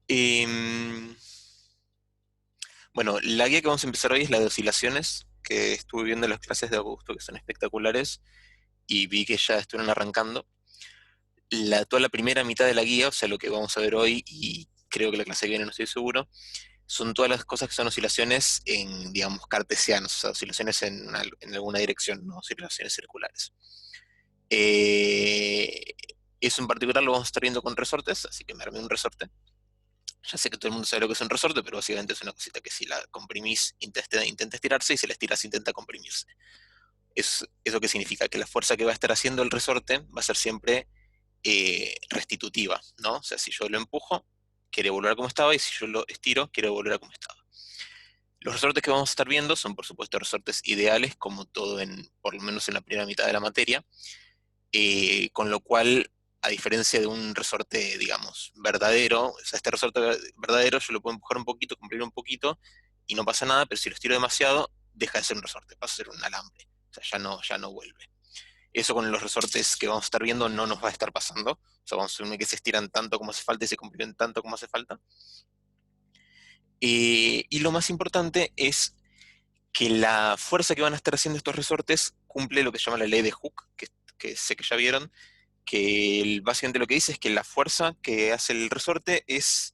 Em, bueno, la guía que vamos a empezar hoy es la de oscilaciones, que estuve viendo las clases de Augusto, que son espectaculares, y vi que ya estuvieron arrancando. Toda la primera mitad de la guía, o sea, lo que vamos a ver hoy, y creo que la clase que viene, no estoy seguro, son todas las cosas que son oscilaciones en, digamos, cartesianos, o sea, oscilaciones en alguna dirección, no oscilaciones circulares. Eh, Eso en particular lo vamos a estar viendo con resortes, así que me armé un resorte. Ya sé que todo el mundo sabe lo que es un resorte, pero básicamente es una cosita que si la comprimís intenta estirarse y si la estiras intenta comprimirse. ¿Eso qué significa? Que la fuerza que va a estar haciendo el resorte va a ser siempre restitutiva, ¿no? O sea, si yo lo empujo, quiere volver a como estaba, y si yo lo estiro, quiere volver a como estaba. Los resortes que vamos a estar viendo son, por supuesto, resortes ideales, como todo por lo menos en la primera mitad de la materia, con lo cual, a diferencia de un resorte, digamos, verdadero, o sea, este resorte verdadero yo lo puedo empujar un poquito, comprimir un poquito, y no pasa nada, pero si lo estiro demasiado, deja de ser un resorte, pasa a ser un alambre, o sea, ya no vuelve. Eso con los resortes que vamos a estar viendo no nos va a estar pasando, o sea, vamos a asumir que se estiran tanto como hace falta y se comprimen tanto como hace falta. Y lo más importante es que la fuerza que van a estar haciendo estos resortes cumple lo que se llama la ley de Hooke, que sé que ya vieron, que básicamente lo que dice es que la fuerza que hace el resorte es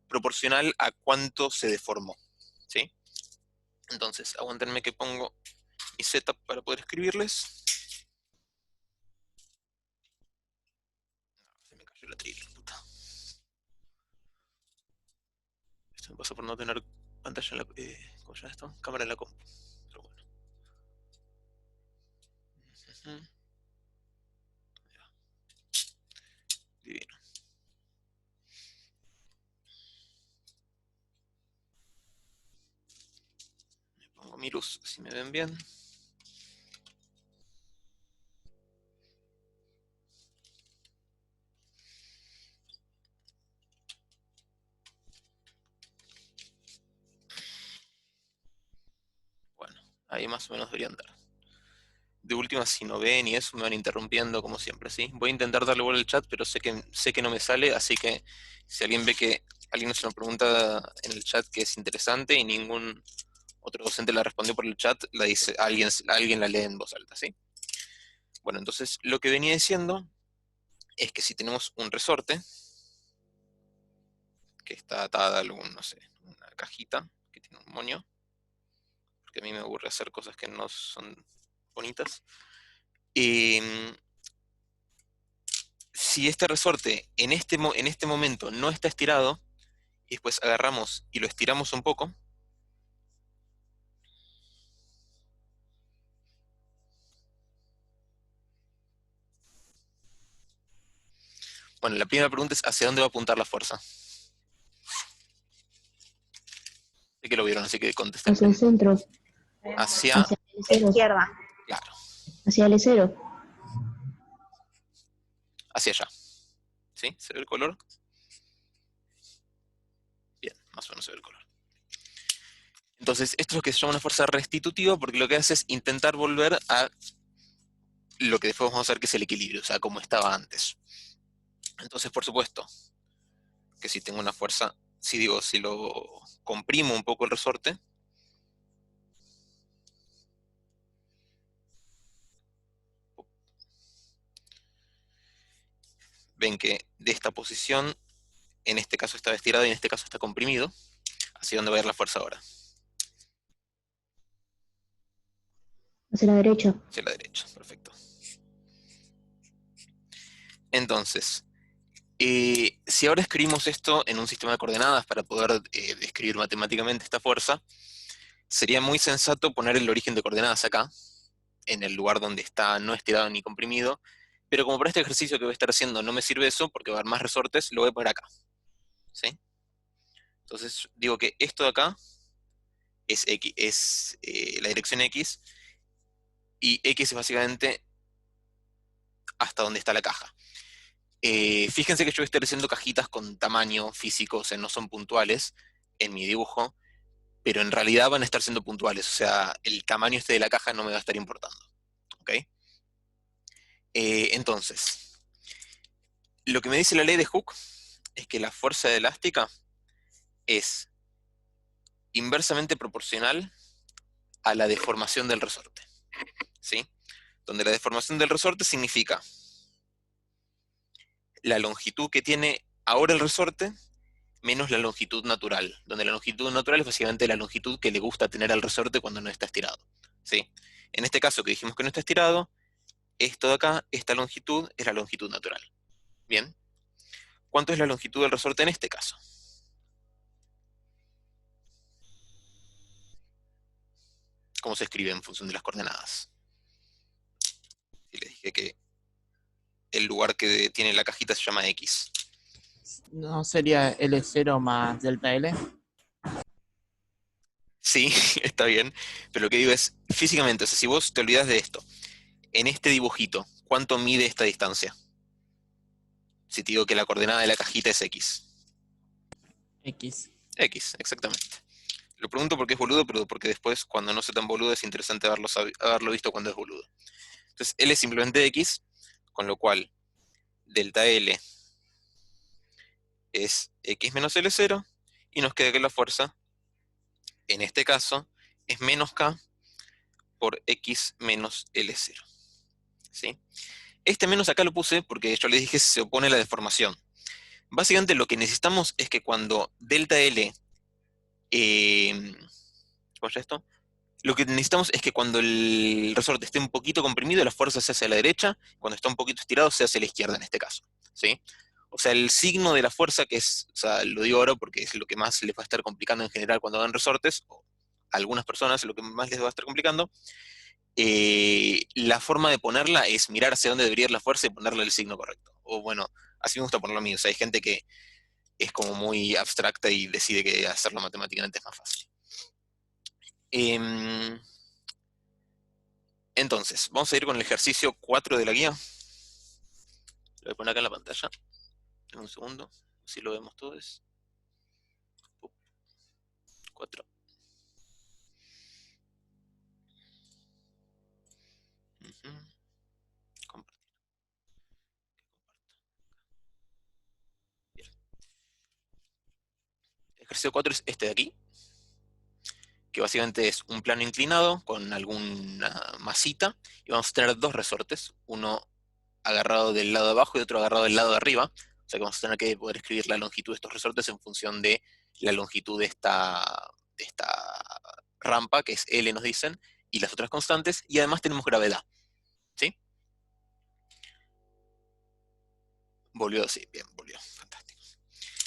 proporcional a cuánto se deformó, ¿sí? Entonces, aguántenme que pongo mi setup para poder escribirles. Se me cayó la tril, puta. Esto me pasa por no tener pantalla en la... ¿cómo se llama esto? Cámara en la compu. Pero bueno. Ujú. Divino. Me pongo mi luz, si me ven bien. Bueno, ahí más o menos debería andar. De última, si no ven y eso, me van interrumpiendo como siempre, ¿sí? Voy a intentar darle vuelta al chat, pero sé que no me sale, así que si alguien ve que alguien hace una pregunta en el chat que es interesante y ningún otro docente la respondió por el chat, la dice, alguien la lee en voz alta, ¿sí? Bueno, entonces lo que venía diciendo es que si tenemos un resorte que está atada a algún, no sé, una cajita que tiene un moño, porque a mí me aburre hacer cosas que no son bonitas, eh, si este resorte en este momento no está estirado, y después agarramos y lo estiramos un poco, bueno, la primera pregunta es ¿hacia dónde va a apuntar la fuerza? Sé que lo vieron, así que Hacia el contéstenme. centro, Hacia, hacia el cero, Izquierda. claro, hacia el cero. hacia allá. ¿Sí? ¿Se ve el color? Bien, más o menos se ve el color. Entonces, esto es lo que se llama una fuerza restitutiva, porque lo que hace es intentar volver a lo que después vamos a ver que es el equilibrio, o sea, como estaba antes. Entonces, por supuesto, que si tengo una fuerza, si lo comprimo un poco el resorte, ven que de esta posición, en este caso está estirado y en este caso está comprimido. ¿Hacia dónde va a ir la fuerza ahora? Hacia la derecha. Hacia la derecha, perfecto. Entonces, si ahora escribimos esto en un sistema de coordenadas para poder describir matemáticamente esta fuerza, sería muy sensato poner el origen de coordenadas acá, en el lugar donde está no estirado ni comprimido, pero como para este ejercicio que voy a estar haciendo no me sirve eso, porque va a haber más resortes, lo voy a poner acá, ¿sí? Entonces digo que esto de acá es, X, es la dirección X, y X es básicamente hasta donde está la caja. Fíjense que yo estoy haciendo cajitas con tamaño físico, o sea, no son puntuales en mi dibujo, pero en realidad van a estar siendo puntuales, o sea, el tamaño este de la caja no me va a estar importando, ¿ok? Entonces, lo que me dice la ley de Hooke es que la fuerza elástica es inversamente proporcional a la deformación del resorte, ¿sí? Donde la deformación del resorte significa la longitud que tiene ahora el resorte menos la longitud natural, donde la longitud natural es básicamente la longitud que le gusta tener al resorte cuando no está estirado, ¿sí? En este caso que dijimos que no está estirado, esto de acá, esta longitud, es la longitud natural. Bien, ¿cuánto es la longitud del resorte en este caso? ¿Cómo se escribe en función de las coordenadas? Y les dije que el lugar que tiene la cajita se llama X. ¿No sería L0 más delta L? Sí, está bien, pero lo que digo es, físicamente, o sea, si vos te olvidás de esto, en este dibujito, ¿cuánto mide esta distancia? Si te digo que la coordenada de la cajita es X. X. X, exactamente. Lo pregunto porque es boludo, pero porque después, cuando no sea tan boludo, es interesante haberlo visto cuando es boludo. Entonces, L es simplemente X, con lo cual delta L es X menos L0, y nos queda que la fuerza, en este caso, es menos K por X menos L0. ¿Sí? Este menos acá lo puse porque yo les dije que se opone a la deformación. Básicamente lo que necesitamos es que cuando delta L, ¿cómo es esto? Lo que necesitamos es que cuando el resorte esté un poquito comprimido, la fuerza se hace a la derecha, cuando está un poquito estirado, se hace a la izquierda en este caso, ¿sí? O sea, el signo de la fuerza, que es, o sea, lo digo ahora porque es lo que más les va a estar complicando en general cuando hagan resortes, o a algunas personas es lo que más les va a estar complicando, la forma de ponerla es mirar hacia dónde debería ir la fuerza y ponerle el signo correcto. O bueno, así me gusta ponerlo a mí, o sea, hay gente que es como muy abstracta y decide que hacerlo matemáticamente es más fácil. Entonces, vamos a ir con el ejercicio 4 de la guía. Lo voy a poner acá en la pantalla. En un segundo, así lo vemos todos. 4. Compartir. Bien. El ejercicio 4 es este de aquí, que básicamente es un plano inclinado con alguna masita, y vamos a tener dos resortes, uno agarrado del lado de abajo y otro agarrado del lado de arriba. O sea que vamos a tener que poder escribir la longitud de estos resortes en función de la longitud de esta rampa, que es L nos dicen, y las otras constantes, y además tenemos gravedad. ¿Sí? Volvió, sí, bien, volvió. Fantástico.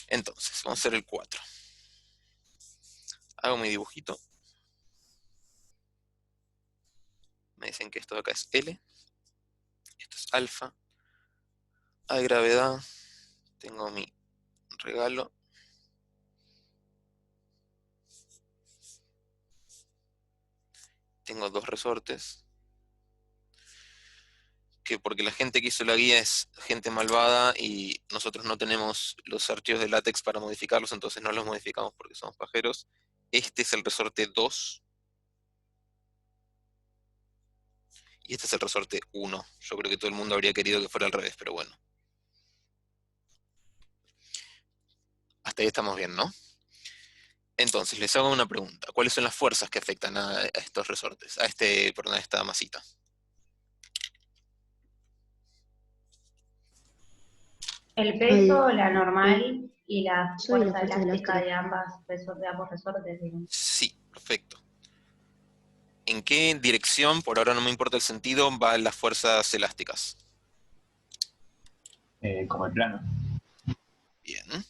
Entonces, vamos a hacer el 4. Hago mi dibujito. Me dicen que esto de acá es L. Esto es alfa. Hay gravedad. Tengo mi regalo. Tengo dos resortes. Que porque la gente que hizo la guía es gente malvada y nosotros no tenemos los archivos de látex para modificarlos, entonces no los modificamos porque somos pajeros. Este es el resorte 2 y este es el resorte 1. Yo creo que todo el mundo habría querido que fuera al revés, pero bueno. Hasta ahí estamos bien, ¿no? Entonces, les hago una pregunta. ¿Cuáles son las fuerzas que afectan a estos resortes? Perdón, a esta masita. El peso, Al la normal y la peso y la fuerza fuerza elástica elástica. de ambos resortes, digamos. Sí, perfecto. ¿En qué dirección, por ahora no me importa el sentido, van las fuerzas elásticas? Como el plano. Bien.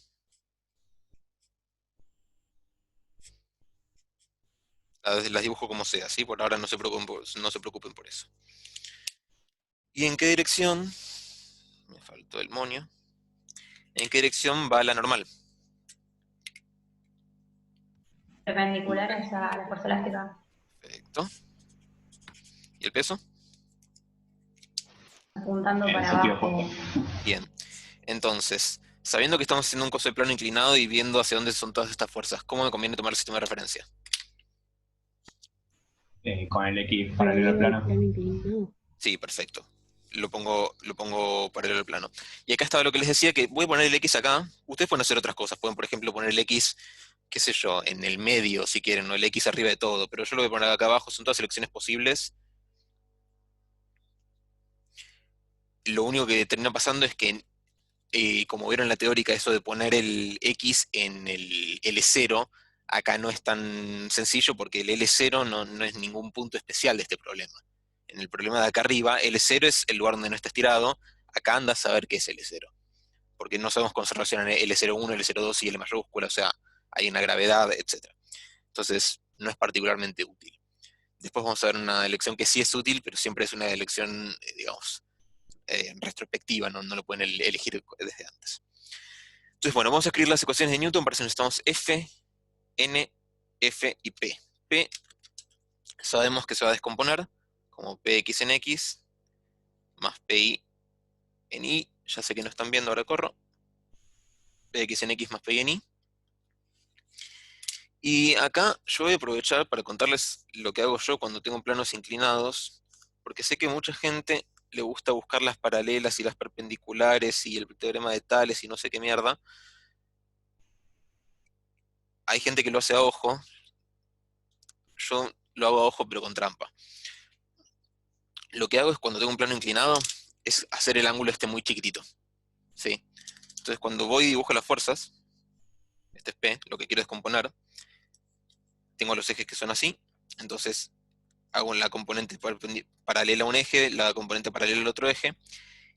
Las dibujo como sea, ¿sí? Por ahora no se preocupen por eso. ¿Y en qué dirección? Me faltó el monio. ¿En qué dirección va la normal? Perpendiculares a la fuerza elástica, Perfecto. ¿Y el peso? apuntando En para sentido abajo. opuesto. Bien. Entonces, sabiendo que estamos haciendo un coso de plano inclinado y viendo hacia dónde son todas estas fuerzas, ¿cómo me conviene tomar el sistema de referencia? Con el X paralelo al Paralelo al plano. plano inclinado. Sí, perfecto. lo pongo paralelo al plano. Y acá estaba lo que les decía, que voy a poner el X acá. Ustedes pueden hacer otras cosas. Pueden, por ejemplo, poner el X, qué sé yo, en el medio, si quieren, o el X arriba de todo. Pero yo lo voy a poner acá abajo. Son todas selecciones posibles. Lo único que termina pasando es que, como vieron en la teórica, eso de poner el X en el L0, acá no es tan sencillo porque el L0 no es ningún punto especial de este problema. En el problema de acá arriba, L0 es el lugar donde no está estirado. Acá anda a saber qué es L0. Porque no sabemos cómo se relacionan L01, L02 y L mayúscula, o sea, hay una gravedad, etc. Entonces, no es particularmente útil. Después vamos a ver una elección que sí es útil, pero siempre es una elección, digamos, retrospectiva, no lo pueden elegir desde antes. Entonces, bueno, vamos a escribir las ecuaciones de Newton. Para eso necesitamos F, N, F y P. P sabemos que se va a descomponer como Px en X más Pi en Y. Ya sé que no están viendo, ahora corro. Px en X más Pi en Y. Y acá yo voy a aprovechar para contarles lo que hago yo cuando tengo planos inclinados, porque sé que mucha gente le gusta buscar las paralelas y las perpendiculares y el teorema de Tales y no sé qué mierda. Hay gente que lo hace a ojo, yo lo hago a ojo pero con trampa. Lo que hago es cuando tengo un plano inclinado, es hacer el ángulo este muy chiquitito. ¿Sí? Entonces cuando voy y dibujo las fuerzas, este es P, lo que quiero descomponer, tengo los ejes que son así, entonces hago la componente paralela a un eje, la componente paralela al otro eje,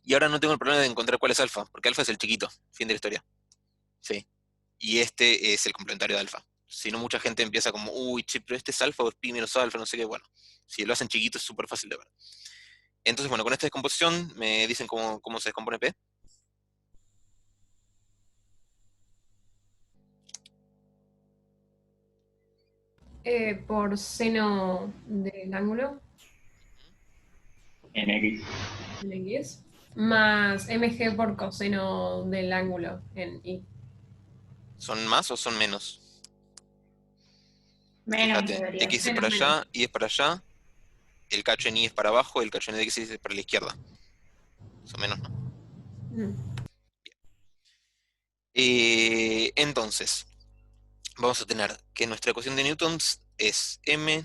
y ahora no tengo el problema de encontrar cuál es alfa, porque alfa es el chiquito, fin de la historia. ¿Sí? Y este es el complementario de alfa. Si no, mucha gente empieza como, uy, che, pero este es alfa o es pi menos alfa, no sé qué. Bueno, si lo hacen chiquito es súper fácil de ver. Entonces, bueno, con esta descomposición me dicen cómo se descompone P. Por seno del ángulo, En X. en X, más mg por coseno del ángulo en Y. ¿Son más o son menos? Menos Fíjate, debería X es ser. para Menos, allá, Y es para allá, el cacho en Y es para abajo, el cacho en X es para la izquierda. Más o menos, ¿no? Mm. Entonces, vamos a tener que nuestra ecuación de Newton es m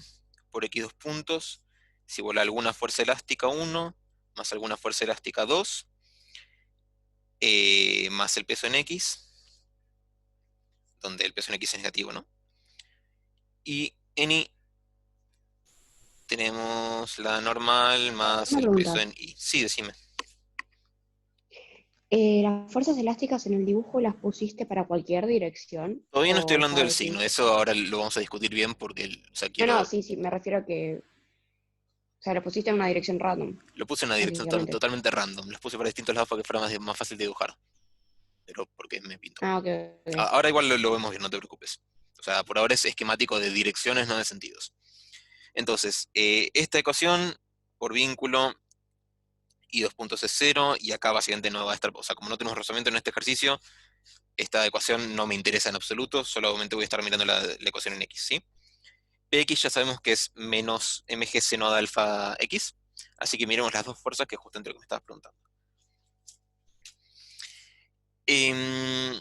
por x dos puntos es igual a alguna fuerza elástica 1 más alguna fuerza elástica 2 más el peso en x, donde el peso en x es negativo, ¿no? Y en y tenemos la normal más Una el peso pregunta. en y. Sí, decime. ¿Las fuerzas elásticas en el dibujo las pusiste para cualquier dirección? Todavía no estoy ¿O hablando cada del vez signo, que...? eso ahora lo vamos a discutir bien porque, o sea, No, no, quiero... sí, sí, me refiero a que... O sea, lo pusiste en una dirección random, Lo puse en una dirección básicamente. totalmente random, los puse para distintos lados para que fuera más fácil de dibujar, pero porque me pintó. Ah, ok, ok. Ahora igual lo vemos bien, no te preocupes. O sea, por ahora es esquemático de direcciones, no de sentidos. Entonces, esta ecuación por vínculo y dos puntos es cero, y acá básicamente no va a estar, o sea, como no tenemos rozamiento en este ejercicio, esta ecuación no me interesa en absoluto, solamente voy a estar mirando la ecuación en X, ¿sí? Px ya sabemos que es menos mg seno de alfa x, así que miremos las dos fuerzas, que es justamente lo que me estabas preguntando. Em,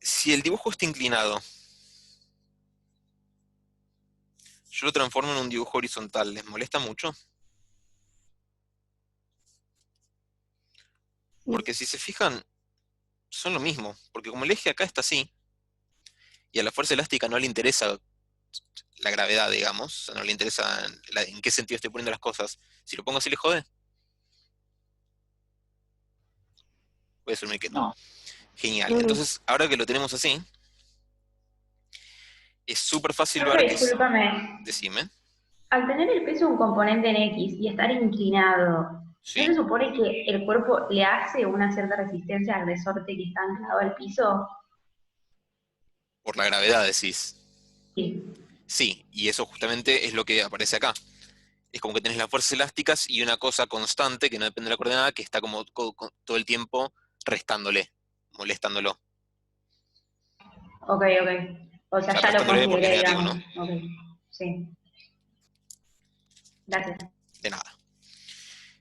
si el dibujo está inclinado, yo lo transformo en un dibujo horizontal, ¿les molesta mucho? No. Porque si se fijan, son lo mismo, porque como el eje acá está así, y a la fuerza elástica no le interesa la gravedad, digamos, o sea, no le interesa en qué sentido estoy poniendo las cosas, si lo pongo así le jode, voy a asumir que no. No. Genial, No, no. entonces ahora que lo tenemos así, es súper fácil Profe, ver que es, discúlpame. decime, Al tener el peso de un componente en X y estar inclinado, ¿no se ¿sí? supone que el cuerpo le hace una cierta resistencia al resorte que está anclado al piso? Por la gravedad decís. Sí. Sí, y eso justamente es lo que aparece acá. Es como que tenés las fuerzas elásticas y una cosa constante que no depende de la coordenada, que está como todo el tiempo restándole, molestándolo. Ok, ok. O O sea, sea, ya lo restándole porque es consideré, negativo, digamos. ¿no? Ok. Sí. Gracias. De nada.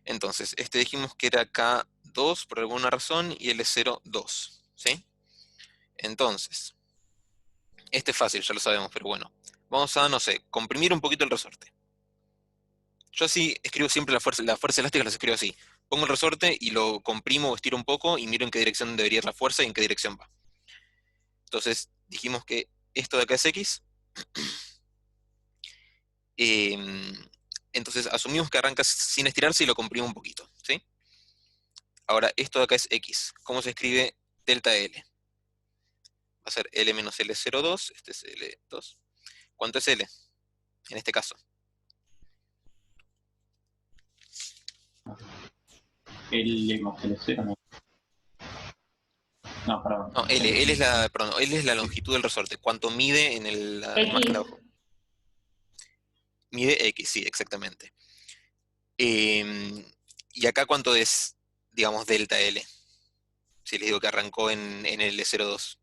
Entonces, este dijimos que era K2 por alguna razón y L0, 2. ¿Sí? Entonces, este es fácil, ya lo sabemos, pero bueno. Vamos a, no sé, comprimir un poquito el resorte. Yo así escribo siempre las fuerzas elásticas las escribo así. Pongo el resorte y lo comprimo o estiro un poco y miro en qué dirección debería ir la fuerza y en qué dirección va. Entonces, dijimos que esto de acá es X. Entonces, asumimos que arranca sin estirarse y lo comprimo un poquito, ¿sí? Ahora, esto de acá es X. ¿Cómo se escribe delta L? Va a ser L menos L02, este es L2. ¿Cuánto es L en este caso? L más L0, ¿no? No, perdón. No, perdón, L es la longitud del resorte. ¿Cuánto mide en la X. imagen de abajo? Mide X, sí, exactamente. ¿Y acá cuánto es, digamos, delta L? Si les digo que arrancó en L02.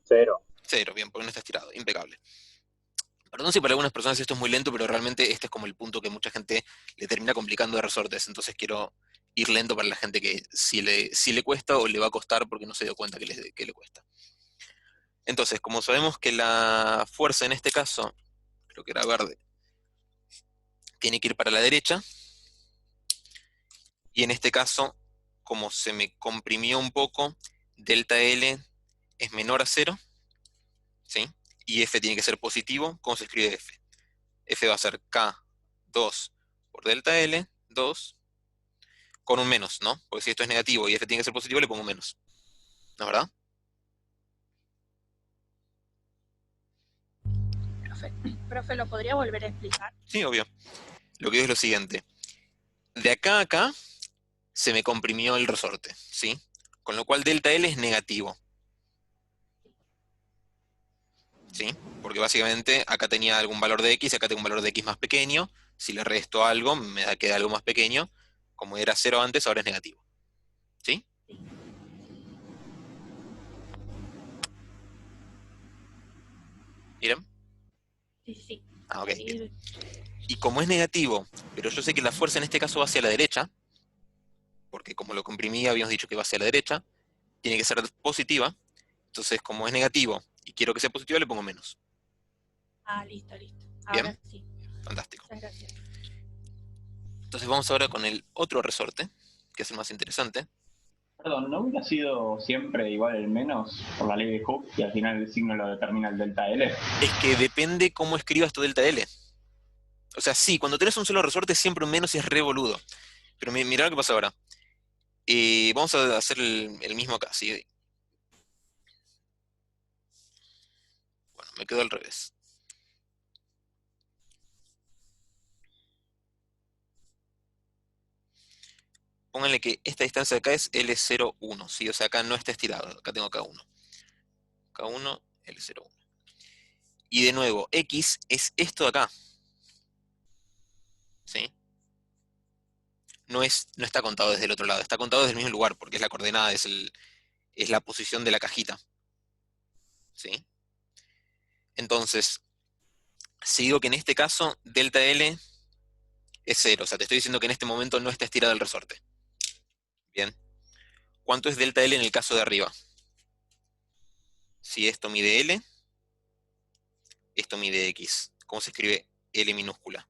0. 0, bien, porque no está estirado, impecable. Perdón si para algunas personas esto es muy lento, pero realmente este es como el punto que mucha gente le termina complicando de resortes, entonces quiero ir lento para la gente que si le cuesta o le va a costar porque no se dio cuenta que le cuesta. Entonces, como sabemos que la fuerza en este caso, creo que era verde, tiene que ir para la derecha, y en este caso, como se me comprimió un poco, delta L es menor a 0, ¿sí? Y F tiene que ser positivo. ¿Cómo se escribe F? F va a ser K2 por delta L, 2, con un menos, ¿no? Porque si esto es negativo y F tiene que ser positivo, le pongo menos. ¿No es verdad? Profe, ¿lo podría volver a explicar? Sí, obvio. Lo que digo es lo siguiente. De acá a acá se me comprimió el resorte, ¿sí? Con lo cual delta L es negativo, ¿sí? Porque básicamente acá tenía algún valor de X, acá tengo un valor de X más pequeño. Si le resto algo, queda algo más pequeño. Como era 0 antes, ahora es negativo. ¿Sí? ¿Miren? Sí. Ah, ok, bien. Ahí, Y como es negativo, pero yo sé que la fuerza en este caso va hacia la derecha, porque como lo comprimí habíamos dicho que va hacia la derecha, tiene que ser positiva. Entonces, como es negativo y quiero que sea positiva, le pongo menos. listo. ¿Bien? Ahora sí. Fantástico. Muchas gracias. Entonces vamos ahora con el otro resorte, que es el más interesante. Perdón, ¿no hubiera sido siempre igual el menos por la ley de Hooke y al final el signo lo determina el delta L? Es que depende cómo escribas tu delta L. O sea, sí, cuando tenés un solo resorte siempre un menos y es re boludo. Pero mirá lo que pasa ahora. Vamos a hacer el mismo acá, ¿sí? Bueno, me quedo al revés. Pónganle que esta distancia de acá es L01, ¿sí? O sea, acá no está estirado, acá tengo K1. K1, L01. Y de nuevo, X es esto de acá, ¿sí? No está contado desde el otro lado, está contado desde el mismo lugar, porque es la coordenada, es la posición de la cajita, ¿sí? Entonces, si digo que en este caso, delta L es 0, o sea, te estoy diciendo que en este momento no está estirado el resorte. Bien. ¿Cuánto es delta L en el caso de arriba? Si esto mide L, esto mide X. ¿Cómo se escribe L minúscula?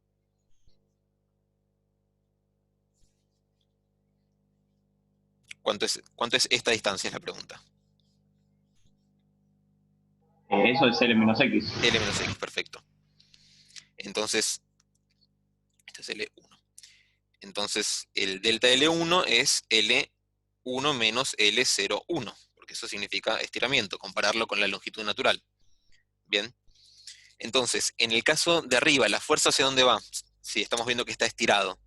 ¿Cuánto es esta distancia? Es la pregunta. Eso es L menos X. L menos X, perfecto. Entonces, este es L1. Entonces, el delta L1 es L1 menos L01, porque eso significa estiramiento, compararlo con la longitud natural. Bien. Entonces, en el caso de arriba, ¿la fuerza hacia dónde va? Si estamos viendo que está estirado.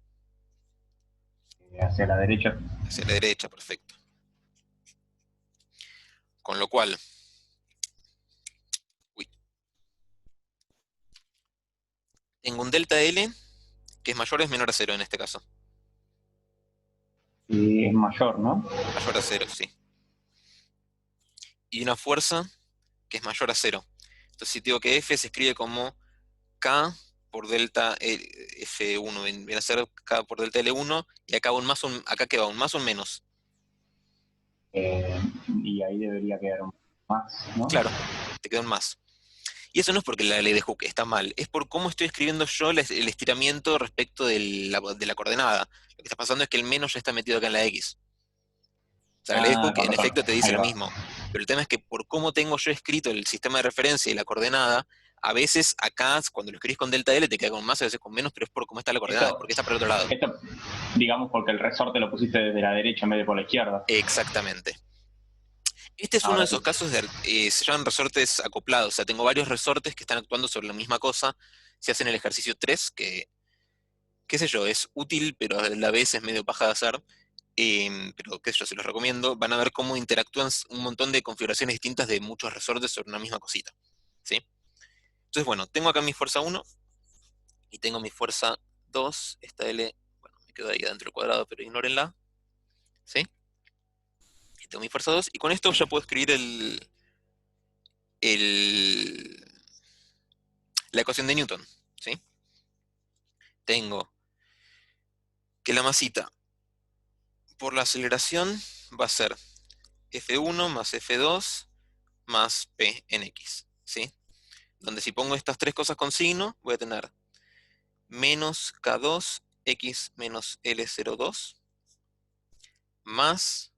Hacia la derecha. Hacia la derecha, perfecto. Con lo cual, tengo un delta L que es mayor o es menor a 0 en este caso. Y es mayor, ¿no? Mayor a 0, sí. Y una fuerza que es mayor a 0. Entonces, si digo que F se escribe como K por delta F1 viene a ser K por delta L1, y acá acá queda un más o un menos. Y ahí debería quedar un más, ¿no? Claro, te queda un más. Y eso no es porque la ley de Hooke está mal, es por cómo estoy escribiendo yo el estiramiento respecto de la coordenada. Lo que está pasando es que el menos ya está metido acá en la X. O sea, la ley de Hooke Con en razón. efecto te dice Ahí lo va. mismo. Pero el tema es que por cómo tengo yo escrito el sistema de referencia y la coordenada, a veces acá, cuando lo escribís con delta L, te queda con más, a veces con menos, pero es por cómo está la coordenada, porque está para el otro lado. Esto, digamos, porque el resorte lo pusiste desde la derecha en vez de por la izquierda. Exactamente. Este es uno Ahora de esos sí. casos se llaman resortes acoplados. O sea, tengo varios resortes que están actuando sobre la misma cosa. Se hacen el ejercicio 3, que, qué sé yo, es útil, pero a la vez es medio paja de hacer. Pero qué sé yo, se los recomiendo. Van a ver cómo interactúan un montón de configuraciones distintas de muchos resortes sobre una misma cosita. ¿Sí? Entonces, bueno, tengo acá mi fuerza 1 y tengo mi fuerza 2. Esta L, bueno, me quedo ahí adentro del cuadrado, pero ignórenla. ¿Sí? Y tengo mi fuerza 2, y con esto ya puedo escribir la ecuación de Newton. ¿Sí? Tengo que la masita por la aceleración va a ser F1 más F2 más P en X. ¿Sí? Donde si pongo estas tres cosas con signo, voy a tener menos K2 X menos L02 más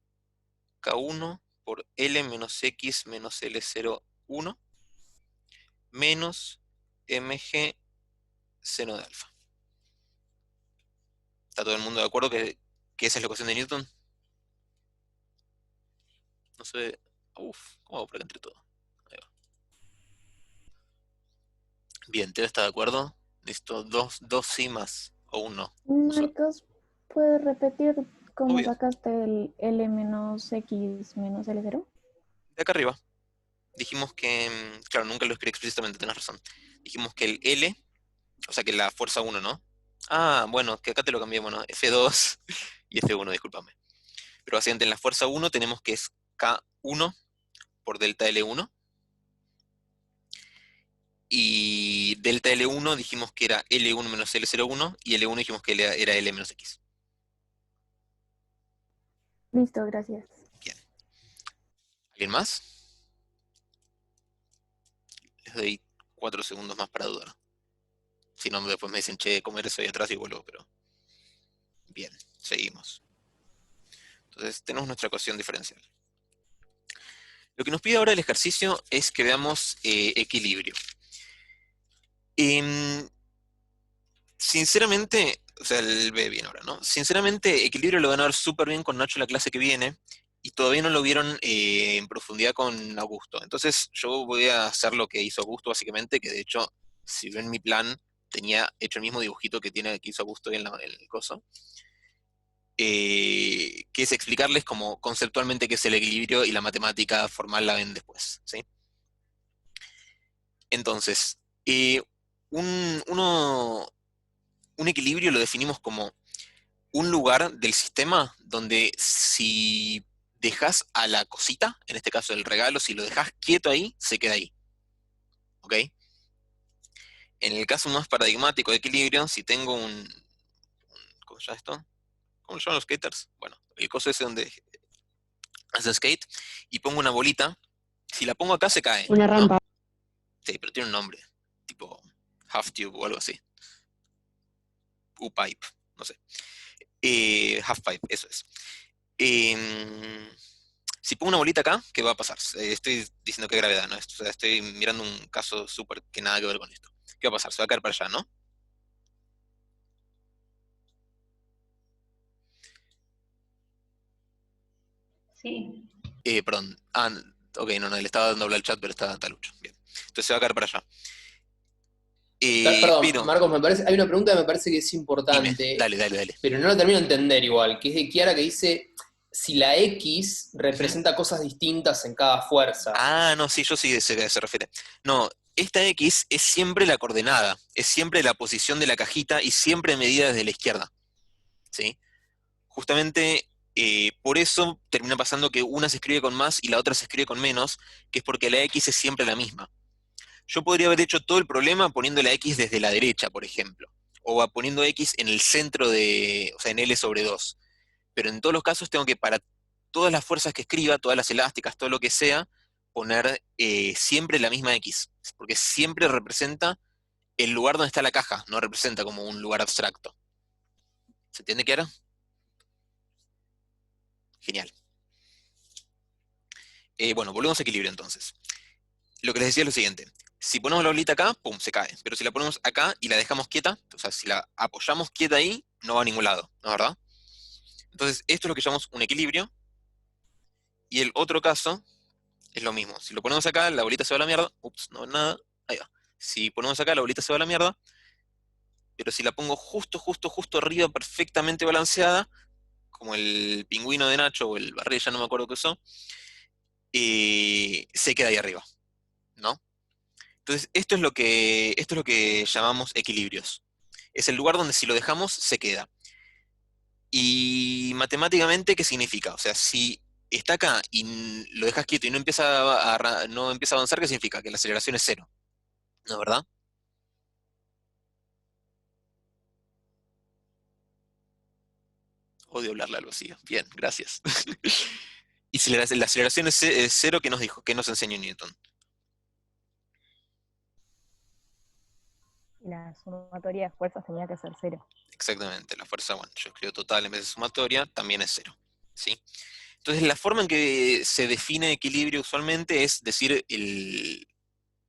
K1 por L menos X menos L01 menos mg seno de alfa. ¿Está todo el mundo de acuerdo que esa es la ecuación de Newton? No sé. Uf, ¿cómo hago para que entre todo? Ahí va. Bien, ¿Teo está de acuerdo? Listo, dos sí más, o un no. Marcos, ¿puedes repetir cómo Obvio. sacaste el L menos X menos L0? De acá arriba. Dijimos que, claro, nunca lo escribí explícitamente, tenés razón. Dijimos que el L, o sea que la fuerza 1, ¿no? Ah, bueno, que acá te lo cambié, bueno, F2 y F1, discúlpame. Pero básicamente en la fuerza 1 tenemos que es K1 por delta L1. Y delta L1 dijimos que era L1 menos L01, y L1 dijimos que era L menos X. Listo, gracias. Bien. ¿Alguien más? Les doy 4 segundos más para dudar. Si no, después me dicen, che, comer eso ahí atrás y vuelvo, pero... Bien, seguimos. Entonces, tenemos nuestra ecuación diferencial. Lo que nos pide ahora el ejercicio es que veamos equilibrio. Sinceramente, o sea, el ve bien ahora, ¿no? Sinceramente, equilibrio lo van a ver súper bien con Nacho la clase que viene, y todavía no lo vieron en profundidad con Augusto. Entonces, yo voy a hacer lo que hizo Augusto, básicamente, que de hecho, si ven mi plan, tenía hecho el mismo dibujito que hizo Augusto en el coso. Que es explicarles como conceptualmente qué es el equilibrio, y la matemática formal la ven después, ¿sí? Entonces, un equilibrio lo definimos como un lugar del sistema donde si dejas a la cosita, en este caso el regalo, si lo dejas quieto ahí, se queda ahí. ¿Ok? En el caso más paradigmático de equilibrio, si tengo ¿cómo se llama esto? ¿Cómo lo llaman los skaters? Bueno, el coso ese donde hace skate, y pongo una bolita, si la pongo acá se cae. Una ¿no? rampa. Sí, pero tiene un nombre, tipo half tube o algo así. U-pipe, no sé. Half pipe, eso es. Si pongo una bolita acá, ¿qué va a pasar? Estoy diciendo que gravedad, ¿no? O sea, estoy mirando un caso súper que nada que ver con esto. ¿Qué va a pasar? Se va a caer para allá, ¿no? Sí. Perdón. Ah, ok, no, le estaba dando hablar al chat, pero está talucho. Bien. Entonces se va a caer para allá. Perdón, Pero, Marcos, hay una pregunta que me parece que es dime, importante, dale. pero no la termino de entender igual, que es de Kiara, que dice si la X representa cosas distintas en cada fuerza. Ah, no, sí, yo sí sé a qué se refiere. No, esta X es siempre la coordenada, es siempre la posición de la cajita, y siempre medida desde la izquierda. ¿Sí? Justamente por eso termina pasando que una se escribe con más y la otra se escribe con menos, que es porque la X es siempre la misma. Yo podría haber hecho todo el problema poniendo la x desde la derecha, por ejemplo. O poniendo x en el centro de, o sea, en L sobre 2. Pero en todos los casos tengo que, para todas las fuerzas que escriba, todas las elásticas, todo lo que sea, poner siempre la misma x. Porque siempre representa el lugar donde está la caja, no representa como un lugar abstracto. ¿Se entiende, Kiara? Genial. Bueno, volvemos a equilibrio entonces. Lo que les decía es lo siguiente. Si ponemos la bolita acá, pum, se cae. Pero si la ponemos acá y la dejamos quieta, o sea, si la apoyamos quieta ahí, no va a ningún lado, ¿no es verdad? Entonces, esto es lo que llamamos un equilibrio. Y el otro caso es lo mismo. Si lo ponemos acá, la bolita se va a la mierda. Ups, no, nada. Ahí va. Si ponemos acá, la bolita se va a la mierda. Pero si la pongo justo, justo, justo arriba, perfectamente balanceada, como el pingüino de Nacho o el Barré, ya no me acuerdo qué usó, se queda ahí arriba, ¿no? Entonces, esto es lo que llamamos equilibrios. Es el lugar donde si lo dejamos, se queda. Y matemáticamente, ¿qué significa? O sea, si está acá y lo dejas quieto y no empieza no empieza a avanzar, ¿qué significa? Que la aceleración es cero, ¿no es verdad? Odio hablarle al vacío. Bien, gracias. Y si la aceleración es cero, ¿qué nos dijo? ¿Qué nos enseñó Newton? La sumatoria de fuerzas tenía que ser 0. Exactamente, la fuerza, bueno, yo escribo total en vez de sumatoria, también es cero, ¿sí? Entonces, la forma en que se define equilibrio usualmente es decir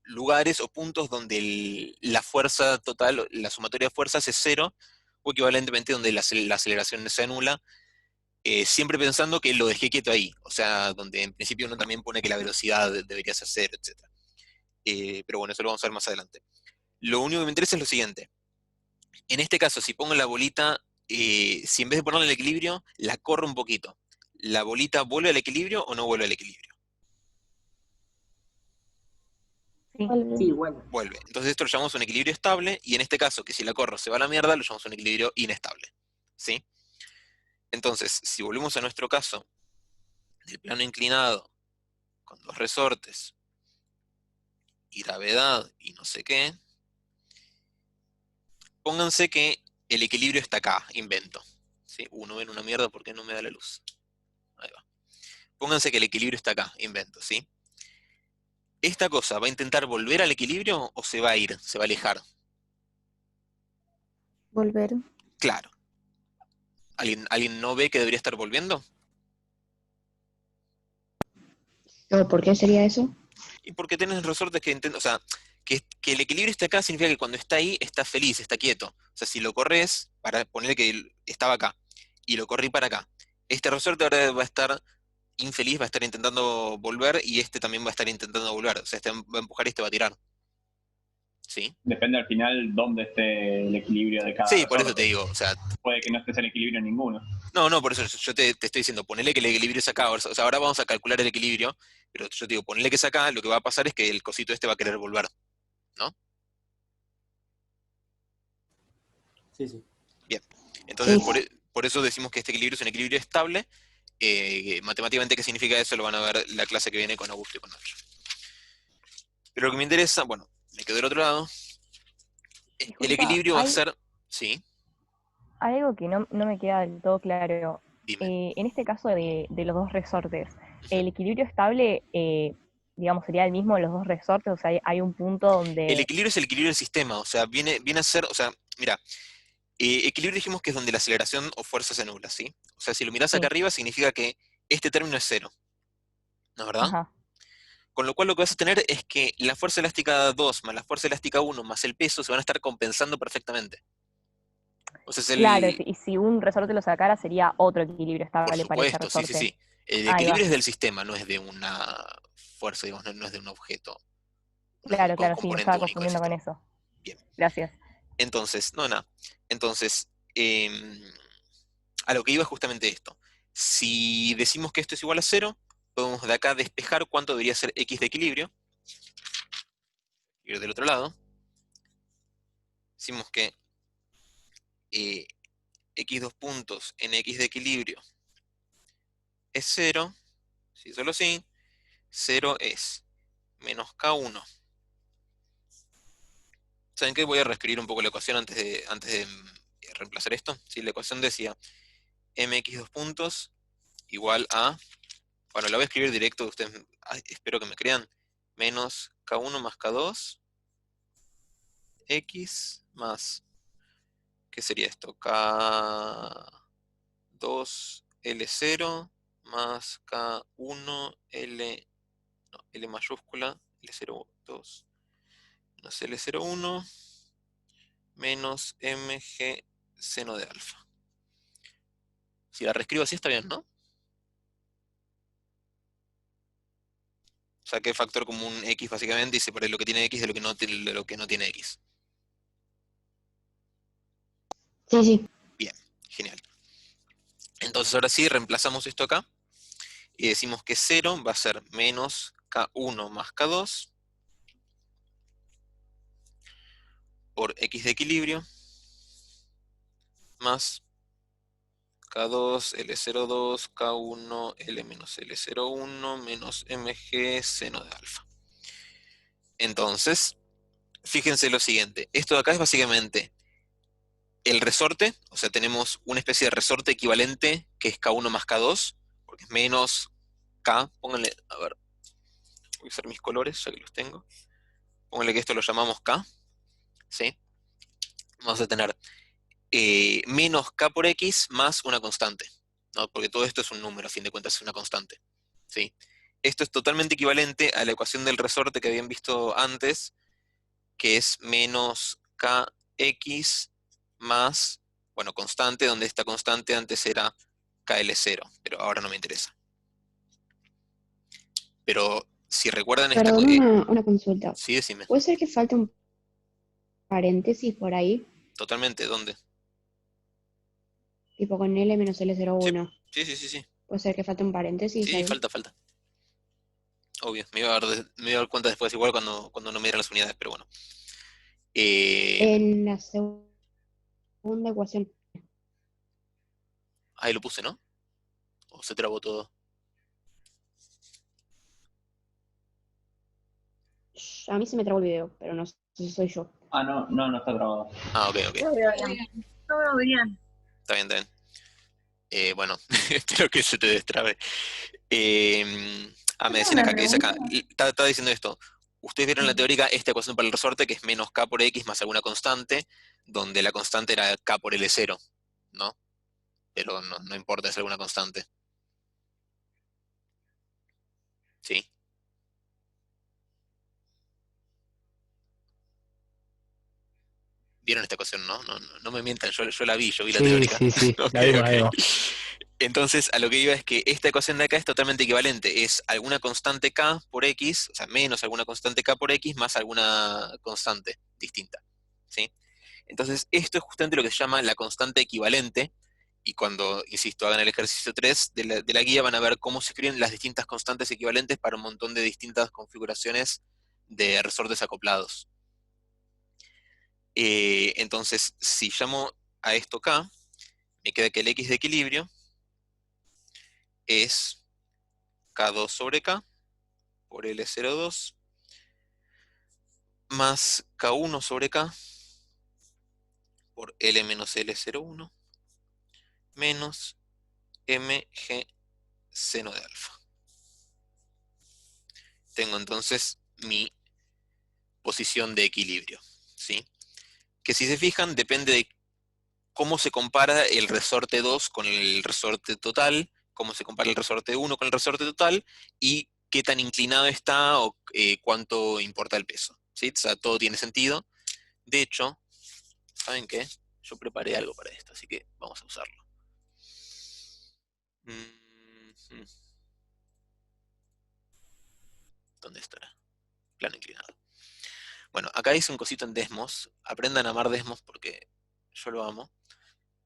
lugares o puntos donde la fuerza total, la sumatoria de fuerzas es cero, o equivalentemente donde la aceleración se anula, siempre pensando que lo dejé quieto ahí, o sea, donde en principio uno también pone que la velocidad debería ser cero, etc. Pero bueno, eso lo vamos a ver más adelante. Lo único que me interesa es lo siguiente. En este caso, si pongo la bolita, si en vez de ponerle el equilibrio, la corro un poquito, ¿la bolita vuelve al equilibrio o no vuelve al equilibrio? Sí. Vuelve. Entonces esto lo llamamos un equilibrio estable, y en este caso, que si la corro se va a la mierda, lo llamamos un equilibrio inestable. ¿Sí? Entonces, si volvemos a nuestro caso del plano inclinado, con dos resortes, y gravedad, y no sé qué, pónganse que el equilibrio está acá, invento. ¿Sí? No ven una mierda porque no me da la luz. Ahí va. Pónganse que el equilibrio está acá, invento, ¿sí? ¿Esta cosa va a intentar volver al equilibrio o se va a ir, se va a alejar? Volver. Claro. ¿Alguien no ve que debería estar volviendo? No, ¿por qué sería eso? Y porque tenés resortes que intentan, o sea, que el equilibrio está acá significa que cuando está ahí está feliz, está quieto. O sea, si lo corres, para ponerle que estaba acá, y lo corrí para acá, este resorte ahora va a estar infeliz, va a estar intentando volver, y este también va a estar intentando volver. O sea, este va a empujar y este va a tirar. ¿Sí? Depende al final dónde esté el equilibrio de cada Sí, por eso resorte. te digo, o sea, Puede que no estés en equilibrio en ninguno. no, por eso yo te estoy diciendo, ponele que el equilibrio es acá, o sea, ahora vamos a calcular el equilibrio, pero yo te digo, ponele que es acá, lo que va a pasar es que el cosito este va a querer volver, ¿no? Sí. Bien, entonces Sí. por eso decimos que este equilibrio es un equilibrio estable. Matemáticamente, ¿qué significa eso? Lo van a ver la clase que viene con Augusto y con Nacho. Pero lo que me interesa, bueno, me quedo del otro lado, el Disculpa, equilibrio va a ser, sí, hay algo que no me queda del todo claro. dime. En este caso de los dos resortes, ¿el equilibrio estable, digamos, sería el mismo de los dos resortes? O sea, hay un punto El donde... equilibrio es el equilibrio del sistema, o sea, viene a ser, o sea, mira, equilibrio dijimos que es donde la aceleración o fuerza se anula, ¿sí? O sea, si lo mirás acá Sí, arriba, significa que este término es cero, ¿no es verdad? ajá. Con lo cual lo que vas a tener es que la fuerza elástica 2 más la fuerza elástica 1 más el peso se van a estar compensando perfectamente. O sea, es Claro, el... y si un resorte lo sacara sería otro equilibrio Por estable para ese supuesto, sí. resorte. El Ahí equilibrio va. es del sistema, no es de una fuerza, digamos, no es de un objeto, no es de un Claro, sí, me componente estaba único del confundiendo con sistema. eso. Bien. Gracias. Entonces, nada. Entonces, a lo que iba es justamente esto. Si decimos que esto es igual a 0, podemos de acá despejar cuánto debería ser x de equilibrio. Ir del otro lado. Decimos que x dos puntos en x de equilibrio es 0. Si solo sí, 0 es menos k1 ¿Saben qué? Voy a reescribir un poco la ecuación antes de reemplazar esto. ¿Sí? La ecuación decía mx dos puntos igual a... Bueno, la voy a escribir directo, ustedes espero que me crean. Menos k1 más k2 x más... ¿Qué sería esto? K2 L0 más K1 L... No, L mayúscula, L02 menos L01 menos mg seno de alfa. Si la reescribo así está bien, ¿no? Saqué factor común x básicamente y separé lo que tiene x de lo que no tiene x. Sí, sí. Bien, genial. Entonces ahora sí, reemplazamos esto acá. Y decimos que 0 va a ser menos K1 más K2 por x de equilibrio más K2, L02, K1, L menos L01 menos mg seno de alfa. Entonces, fíjense lo siguiente. Esto de acá es básicamente el resorte, o sea, tenemos una especie de resorte equivalente que es K1 más K2, porque es menos K. Pónganle, a ver, voy a usar mis colores ya que los tengo. Pónganle que esto lo llamamos K, ¿sí? Vamos a tener menos K por X más una constante, ¿no? Porque todo esto es un número, a fin de cuentas es una constante, ¿sí? Esto es totalmente equivalente a la ecuación del resorte que habían visto antes, que es menos KX más, bueno, constante, donde esta constante antes era KL0, pero ahora no me interesa. Pero si recuerdan esta... Perdón, una consulta. Sí, decime. ¿Puede ser que falte un paréntesis por ahí? Totalmente, ¿dónde? Tipo con L menos L01. Sí. ¿Puede ser que falte un paréntesis Sí, ahí? falta. Obvio, me iba a dar cuenta después igual cuando no me dieran las unidades, pero bueno. En la segunda ecuación. Ahí lo puse, ¿no? ¿O se trabó todo? A mí se me trabó el video, pero no sé si soy yo. Ah, no está grabado. Ah, ok. No veo bien. No veo bien. Está bien. Bueno, espero que se te destrabe. Me decían acá, que dice acá, estaba diciendo esto. Ustedes vieron en la teórica esta ecuación para el resorte, que es menos K por X más alguna constante, donde la constante era K por L0, ¿no? Pero no importa, es alguna constante. ¿Sí? ¿Vieron esta ecuación, no? No me mientan, yo la vi la teórica. Sí, Ok, la vimos, ok. la vimos. Entonces, a lo que iba es que esta ecuación de acá es totalmente equivalente. Es alguna constante K por X, o sea, menos alguna constante K por X más alguna constante distinta, ¿sí? Entonces, esto es justamente lo que se llama la constante equivalente. Y cuando, insisto, hagan el ejercicio 3 de la guía, van a ver cómo se escriben las distintas constantes equivalentes para un montón de distintas configuraciones de resortes acoplados. Entonces, si llamo a esto K, me queda que el X de equilibrio es K2 sobre K por L02 más K1 sobre K por L menos L01 menos mg seno de alfa. Tengo entonces mi posición de equilibrio, ¿sí? Que si se fijan depende de cómo se compara el resorte 2 con el resorte total, cómo se compara el resorte 1 con el resorte total, y qué tan inclinado está o cuánto importa el peso, ¿sí? O sea, todo tiene sentido. De hecho, ¿saben qué? Yo preparé algo para esto, así que vamos a usarlo. ¿Dónde estará? Plano inclinado. Bueno, acá hice un cosito en Desmos. Aprendan a amar Desmos porque yo lo amo.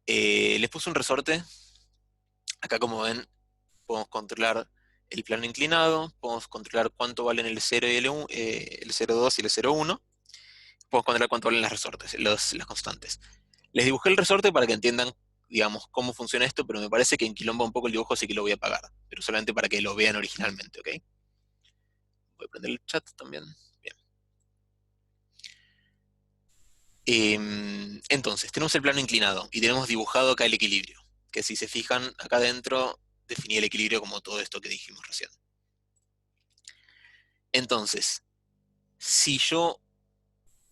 Les puse un resorte. Acá, como ven, podemos controlar el plano inclinado, podemos controlar cuánto valen el 0 y el 1, el 0,2 y el 0,1. Podemos controlar cuánto valen las resortes, las constantes. Les dibujé el resorte para que entiendan, digamos, cómo funciona esto, pero me parece que enquilomba un poco el dibujo, así que lo voy a apagar. Pero solamente para que lo vean originalmente, ¿ok? Voy a prender el chat también. Bien. Entonces, tenemos el plano inclinado y tenemos dibujado acá el equilibrio, que si se fijan acá adentro, definí el equilibrio como todo esto que dijimos recién. Entonces, si yo,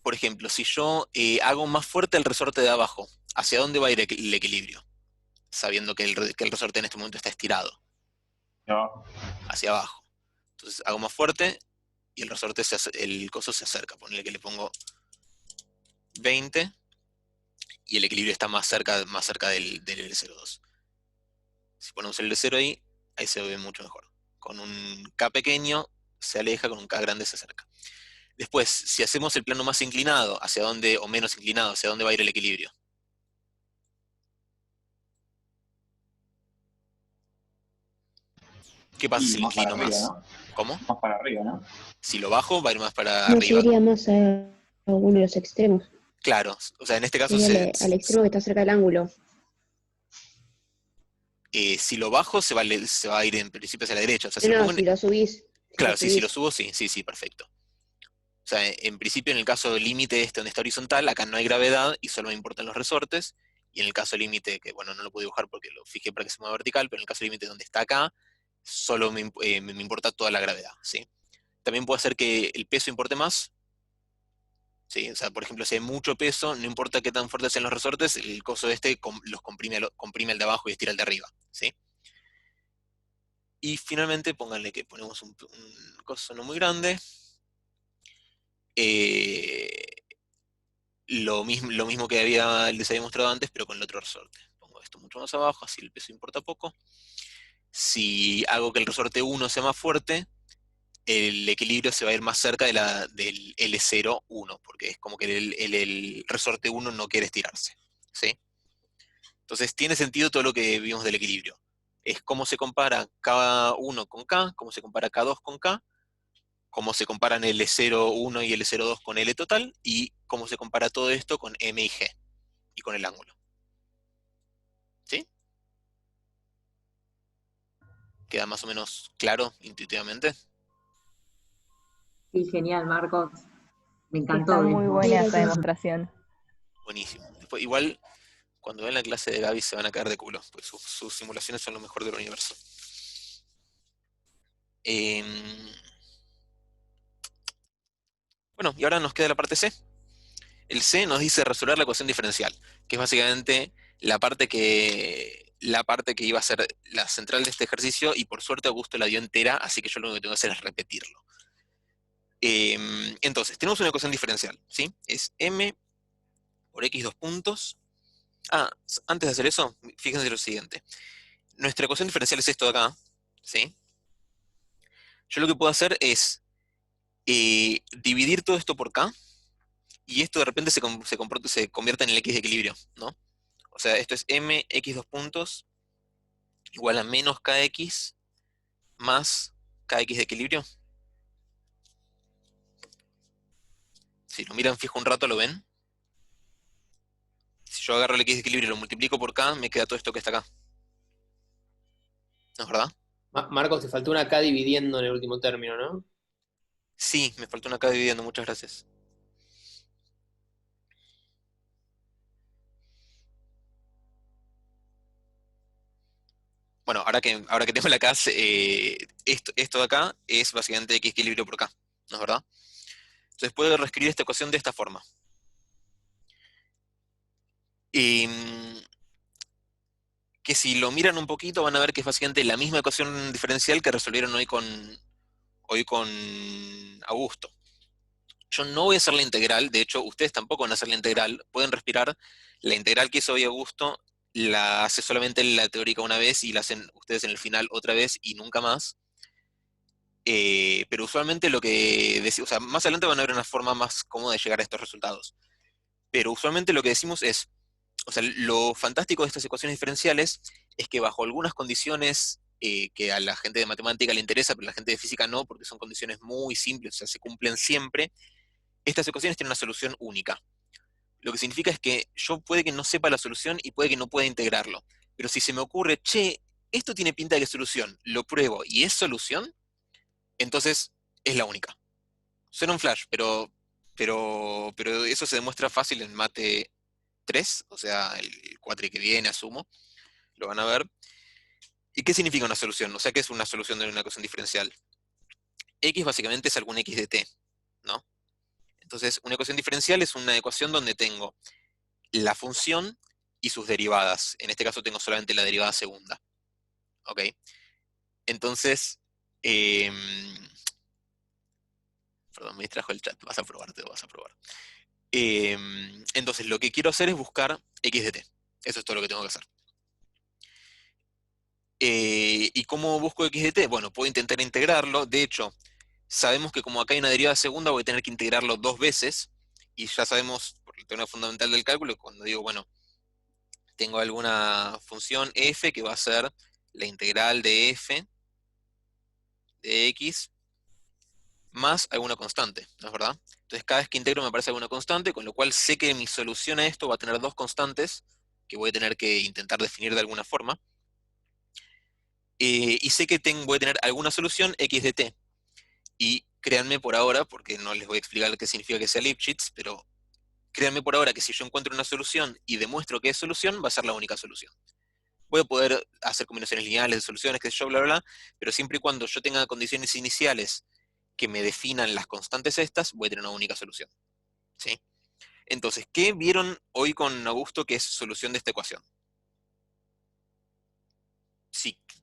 por ejemplo, si yo hago más fuerte el resorte de abajo, ¿hacia dónde va a ir el equilibrio? Sabiendo que el resorte en este momento está estirado. No. Hacia abajo. Entonces hago más fuerte y el resorte, el coso se acerca. Ponle que le pongo 20 y el equilibrio está más cerca del L02. Si ponemos el L0 ahí se ve mucho mejor. Con un K pequeño se aleja, con un K grande se acerca. Después, si hacemos el plano más inclinado, ¿hacia dónde, o menos inclinado, hacia dónde va a ir el equilibrio? ¿Qué pasa si lo Más para inclino arriba, más? ¿no? ¿Cómo? Más para arriba, ¿no? Si lo bajo, va a ir más para No, arriba. sería más a uno de los extremos. Claro, o sea, en este caso Sería al extremo que está cerca del ángulo. si lo bajo se va a ir en principio hacia la derecha. O sea, si lo No, pongo en- si lo subís. Claro, sí, si lo subo, sí, sí, sí, perfecto. O sea, en principio en el caso límite donde está horizontal, acá no hay gravedad y solo me importan los resortes. Y en el caso límite, que bueno, no lo puedo dibujar porque lo fijé para que se mueva vertical, pero en el caso límite donde está acá, solo me importa toda la gravedad, ¿sí? También puede ser que el peso importe más, ¿sí? O sea, por ejemplo, si hay mucho peso, no importa qué tan fuertes sean los resortes, el coso los comprime al de abajo y estira al de arriba, ¿sí? Y finalmente, pónganle que ponemos un coso no muy grande. Lo mismo que les había mostrado antes, pero con el otro resorte. Pongo esto mucho más abajo, así el peso importa poco. Si hago que el resorte 1 sea más fuerte, el equilibrio se va a ir más cerca del L0,1, porque es como que el resorte 1 no quiere estirarse, ¿sí? Entonces tiene sentido todo lo que vimos del equilibrio. Es cómo se compara K1 con K, cómo se compara K2 con K, cómo se comparan L01 y L02 con L total, y cómo se compara todo esto con M y G, y con el ángulo. ¿Sí? ¿Queda más o menos claro intuitivamente? Sí, genial, Marcos. Me encantó. Está muy buena esa demostración. Buenísimo. Después, igual, cuando vean la clase de Gaby se van a caer de culo, pues sus simulaciones son lo mejor del universo. Bueno, y ahora nos queda la parte C. El C nos dice resolver la ecuación diferencial, que es básicamente la parte que iba a ser la central de este ejercicio, y por suerte Augusto la dio entera, así que yo lo único que tengo que hacer es repetirlo. Entonces, tenemos una ecuación diferencial, ¿sí? Es m por x dos puntos. Antes de hacer eso, fíjense lo siguiente. Nuestra ecuación diferencial es esto de acá, ¿sí? Yo lo que puedo hacer es dividir todo esto por k, y esto de repente se convierte en el x de equilibrio, ¿no? O sea, esto es m x dos puntos igual a menos kx más kx de equilibrio. Si lo miran fijo un rato, ¿lo ven? Si yo agarro el x de equilibrio y lo multiplico por k, me queda todo esto que está acá. ¿No es verdad? Marcos, te faltó una K dividiendo en el último término, ¿no? Sí, me faltó una k dividiendo, muchas gracias. Bueno, ahora que tengo la K, esto de acá es básicamente x equilibrio por K, ¿no es verdad? Entonces puedo reescribir esta ecuación de esta forma. Que si lo miran un poquito van a ver que es básicamente la misma ecuación diferencial que resolvieron hoy con Augusto. Yo no voy a hacer la integral, de hecho ustedes tampoco van a hacer la integral, pueden respirar. La integral que hizo hoy Augusto la hace solamente la teórica una vez y la hacen ustedes en el final otra vez y nunca más. Pero usualmente lo que decimos, o sea, más adelante van a ver una forma más cómoda de llegar a estos resultados. Pero usualmente lo que decimos es, o sea, lo fantástico de estas ecuaciones diferenciales es que bajo algunas condiciones que a la gente de matemática le interesa, pero a la gente de física no, porque son condiciones muy simples, o sea, se cumplen siempre, estas ecuaciones tienen una solución única. Lo que significa es que yo puede que no sepa la solución y puede que no pueda integrarlo. Pero si se me ocurre, che, esto tiene pinta de que es solución, lo pruebo y es solución, entonces es la única. Suena un flash, pero pero eso se demuestra fácil en Mate 3, o sea, el cuatri que viene, asumo, lo van a ver. ¿Y qué significa una solución? O sea, ¿qué es una solución de una ecuación diferencial? X básicamente es algún X de t, ¿no? Entonces, una ecuación diferencial es una ecuación donde tengo la función y sus derivadas. En este caso tengo solamente la derivada segunda. ¿Ok? Entonces, perdón, me distrajo el chat. Vas a probar, te lo vas a probar. Entonces, lo que quiero hacer es buscar X de t. Eso es todo lo que tengo que hacer. ¿Y cómo busco X de t? Bueno, puedo intentar integrarlo. De hecho, sabemos que como acá hay una derivada segunda, voy a tener que integrarlo 2 veces. Y ya sabemos, por el teorema fundamental del cálculo, cuando digo, bueno, tengo alguna función f que va a ser la integral de f de x más alguna constante, ¿no es verdad? Entonces cada vez que integro me aparece alguna constante, con lo cual sé que mi solución a esto va a tener 2 constantes que voy a tener que intentar definir de alguna forma. Y sé que voy a tener alguna solución x de t. Y créanme por ahora, porque no les voy a explicar qué significa que sea Lipschitz, pero créanme por ahora que si yo encuentro una solución y demuestro que es solución, va a ser la única solución. Voy a poder hacer combinaciones lineales de soluciones, qué sé yo, bla, bla, bla, pero siempre y cuando yo tenga condiciones iniciales que me definan las constantes estas, voy a tener una única solución. ¿Sí? Entonces, ¿qué vieron hoy con Augusto que es solución de esta ecuación?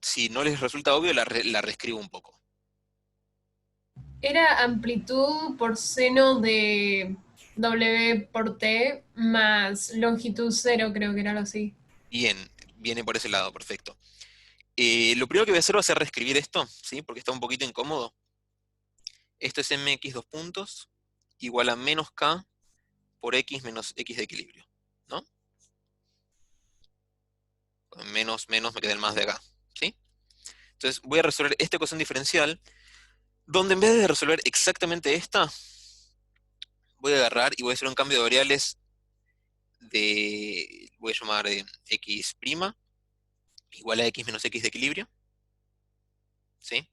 Si no les resulta obvio, la reescribo un poco. Era amplitud por seno de W por T más longitud 0, creo que era algo así. Bien, viene por ese lado, perfecto. Lo primero que voy a hacer va a ser reescribir esto, ¿sí? Porque está un poquito incómodo. Esto es mx dos puntos igual a menos k por x menos x de equilibrio, ¿no? Menos, menos, me queda el más de acá, ¿sí? Entonces voy a resolver esta ecuación diferencial, donde en vez de resolver exactamente esta, voy a agarrar y voy a hacer un cambio de variables voy a llamar x' igual a x menos x de equilibrio, ¿sí?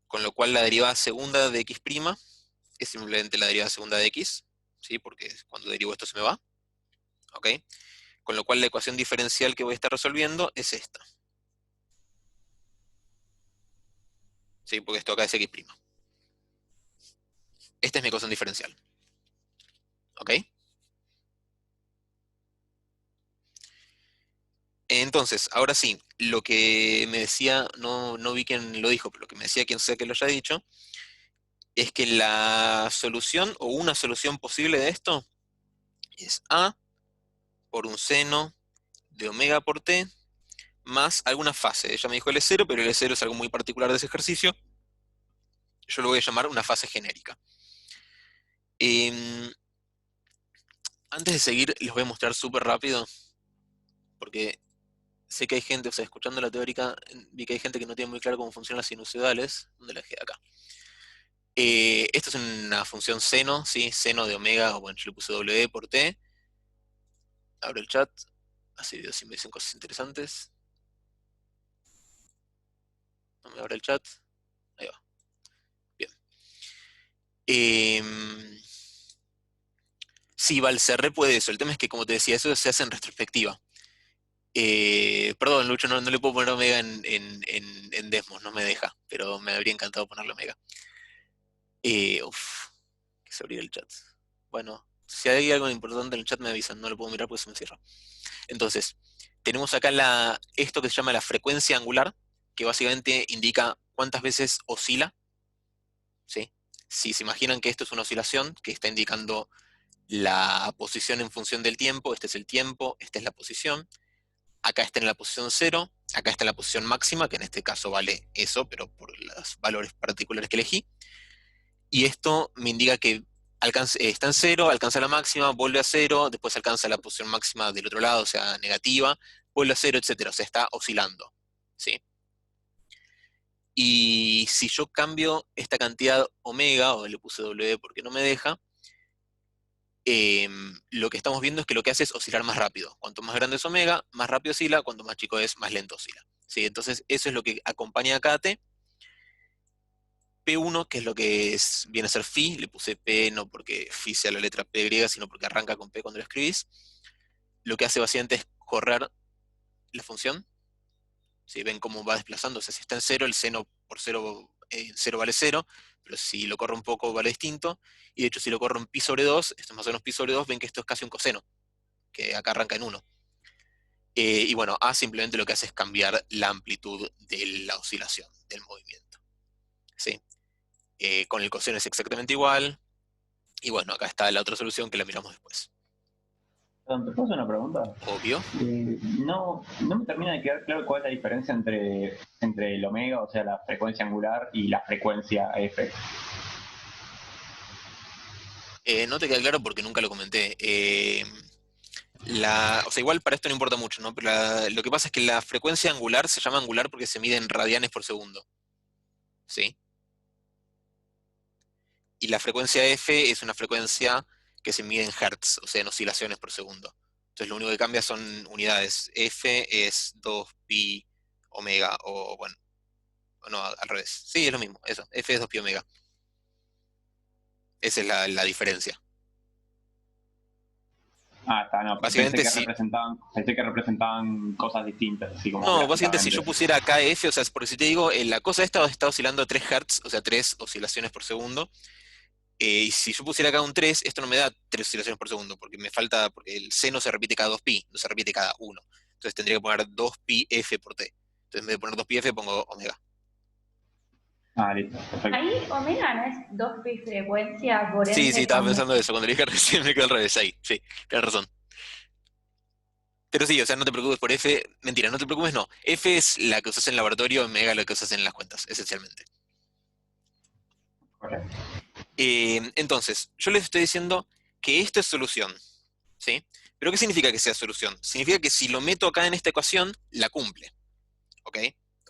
Con lo cual la derivada segunda de x' es simplemente la derivada segunda de x, ¿sí? Porque cuando derivo esto se me va, ¿ok? Con lo cual la ecuación diferencial que voy a estar resolviendo es esta. ¿Sí? Porque esto acá es x'. Esta es mi ecuación diferencial. ¿Ok? Entonces, ahora sí, lo que me decía, no vi quién lo dijo, pero lo que me decía quien sea que lo haya dicho, es que la solución, o una solución posible de esto, es a por un seno de omega por t, más alguna fase. Ella me dijo L0, pero L0 es algo muy particular de ese ejercicio. Yo lo voy a llamar una fase genérica. Antes de seguir, les voy a mostrar súper rápido, porque sé que hay gente, o sea, escuchando la teórica, vi que hay gente que no tiene muy claro cómo funcionan las sinusoidales. ¿Dónde la dejé? Acá. Esto es una función seno, ¿sí? Seno de omega, o bueno, yo le puse W por t. Abro el chat, así veo si me dicen cosas interesantes. No me abre el chat. Ahí va. Bien. Sí, Valcerré puede eso. El tema es que, como te decía, eso se hace en retrospectiva. Perdón, Lucho, no le puedo poner omega en Desmos, no me deja, pero me habría encantado ponerle omega. Uf, que se abrir el chat. Bueno, si hay algo importante en el chat me avisan, no lo puedo mirar porque se me cierra. Entonces, tenemos acá esto que se llama la frecuencia angular, que básicamente indica cuántas veces oscila, ¿sí? Si se imaginan que esto es una oscilación, que está indicando la posición en función del tiempo, este es el tiempo, esta es la posición, acá está en la posición 0, acá está en la posición máxima, que en este caso vale eso, pero por los valores particulares que elegí, y esto me indica que está en 0, alcanza la máxima, vuelve a 0, después alcanza la posición máxima del otro lado, o sea, negativa, vuelve a 0, etc. O sea, está oscilando, ¿sí? Y si yo cambio esta cantidad omega, o le puse W porque no me deja, lo que estamos viendo es que lo que hace es oscilar más rápido. Cuanto más grande es omega, más rápido oscila, cuanto más chico es, más lento oscila, ¿sí? Entonces, eso es lo que acompaña a KT. P1, que es lo que viene a ser phi, le puse P no porque phi sea la letra P griega, sino porque arranca con P cuando lo escribís, lo que hace básicamente es correr la función. ¿Sí? Ven cómo va desplazándose. Si está en 0, el seno por 0, 0 vale 0, pero si lo corro un poco vale distinto. Y de hecho, si lo corro en pi sobre 2, esto es más o menos pi sobre 2, ven que esto es casi un coseno, que acá arranca en 1. Y bueno, A simplemente lo que hace es cambiar la amplitud de la oscilación, del movimiento. ¿Sí? Con el coseno es exactamente igual. Y bueno, acá está la otra solución que la miramos después. Perdón, ¿te puedo hacer una pregunta? Obvio. No me termina de quedar claro cuál es la diferencia entre el omega, o sea, la frecuencia angular, y la frecuencia F. No te queda claro porque nunca lo comenté. O sea, igual para esto no importa mucho, ¿no? Pero lo que pasa es que la frecuencia angular se llama angular porque se mide en radianes por segundo. ¿Sí? Y la frecuencia F es una frecuencia que se mide en hertz, o sea, en oscilaciones por segundo. Entonces lo único que cambia son unidades. F es 2pi omega, o bueno, no, al revés. Sí, es lo mismo, eso. F es 2pi omega. Esa es la diferencia. Está, no, Básicamente pensé que representaban cosas distintas, así como No, básicamente si yo gráficamente. pusiera acá F, o sea, porque si te digo, la cosa esta está oscilando a 3 Hz, o sea, 3 oscilaciones por segundo, y si yo pusiera acá un 3, esto no me da 3 oscilaciones por segundo, porque me falta, porque el seno se repite cada 2pi, no se repite cada 1. Entonces tendría que poner 2pi F por T. Entonces en vez de poner 2pi F pongo omega. Listo, perfecto. Ahí omega no es 2pi frecuencia, por Sí, ende estaba cuando... pensando eso, cuando le dije recién me quedó al revés ahí, sí, tienes razón. Pero sí, o sea, no te preocupes por F, mentira, no te preocupes, no. F es la que usas en el laboratorio, omega es la que usas en las cuentas, esencialmente. Correcto. Entonces, yo les estoy diciendo que esto es solución, ¿sí? ¿Pero qué significa que sea solución? Significa que si lo meto acá en esta ecuación, la cumple, ¿ok?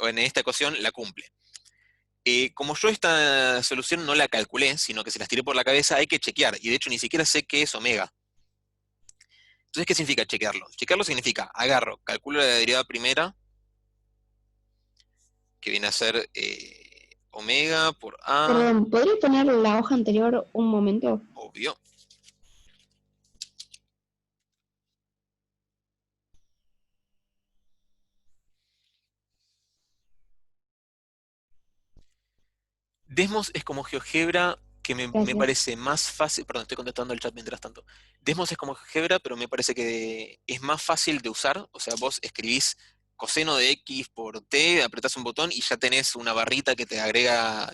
O en esta ecuación, la cumple. Como yo esta solución no la calculé, sino que se las tiré por la cabeza, hay que chequear, y de hecho ni siquiera sé qué es omega. Entonces, ¿qué significa chequearlo? Chequearlo significa, agarro, calculo la derivada primera, que viene a ser omega por A, Perdón, ¿podría poner la hoja anterior un momento? obvio. Desmos es como GeoGebra, que me Gracias. parece más fácil, perdón, estoy contestando el chat mientras tanto. Desmos es como GeoGebra, pero me parece que es más fácil de usar, o sea, vos escribís coseno de X por T, apretás un botón y ya tenés una barrita que te agrega,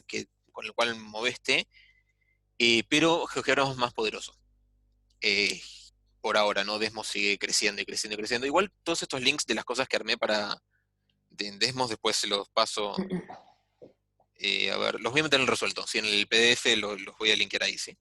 con el cual movés T, pero GeoGebra es más poderoso. Por ahora, ¿no? Desmos sigue creciendo y creciendo y creciendo. Igual todos estos links de las cosas que armé de Desmos después se los paso. A ver, los voy a meter en el resuelto. Si en el PDF los voy a linkear ahí, ¿sí?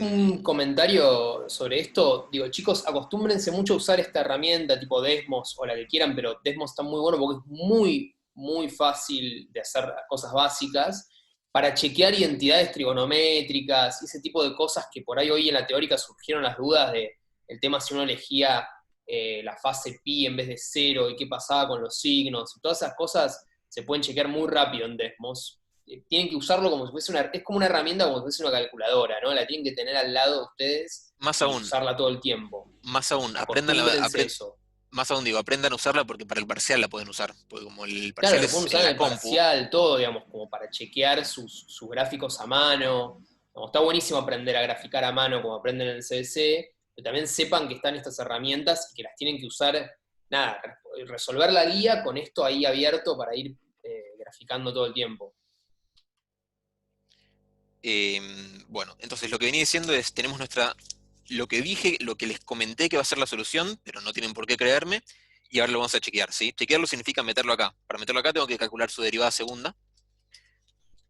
Un comentario sobre esto, digo, chicos, acostúmbrense mucho a usar esta herramienta tipo Desmos o la que quieran, pero Desmos está muy bueno porque es muy, muy fácil de hacer cosas básicas para chequear identidades trigonométricas y ese tipo de cosas que por ahí hoy en la teórica surgieron las dudas de el tema si uno elegía la fase pi en vez de 0 y qué pasaba con los signos y todas esas cosas se pueden chequear muy rápido en Desmos. Tienen que usarlo como si fuese es como una herramienta, como si fuese una calculadora, ¿no? La tienen que tener al lado de ustedes Más y aún, usarla todo el tiempo. Acostúmbrense eso. más aún digo, aprendan a usarla porque para el parcial la pueden usar. Porque como el Claro, parcial lo pueden es en usar en la el compu, parcial, todo, digamos, como para chequear sus gráficos a mano. Como está buenísimo aprender a graficar a mano como aprenden en el CBC, pero también sepan que están estas herramientas y que las tienen que usar, nada, resolver la guía con esto ahí abierto para ir graficando todo el tiempo. bueno, entonces lo que venía diciendo es, tenemos lo que dije, lo que les comenté que va a ser la solución, pero no tienen por qué creerme, y ahora lo vamos a chequear, ¿sí? Chequearlo significa meterlo acá. Para meterlo acá tengo que calcular su derivada segunda.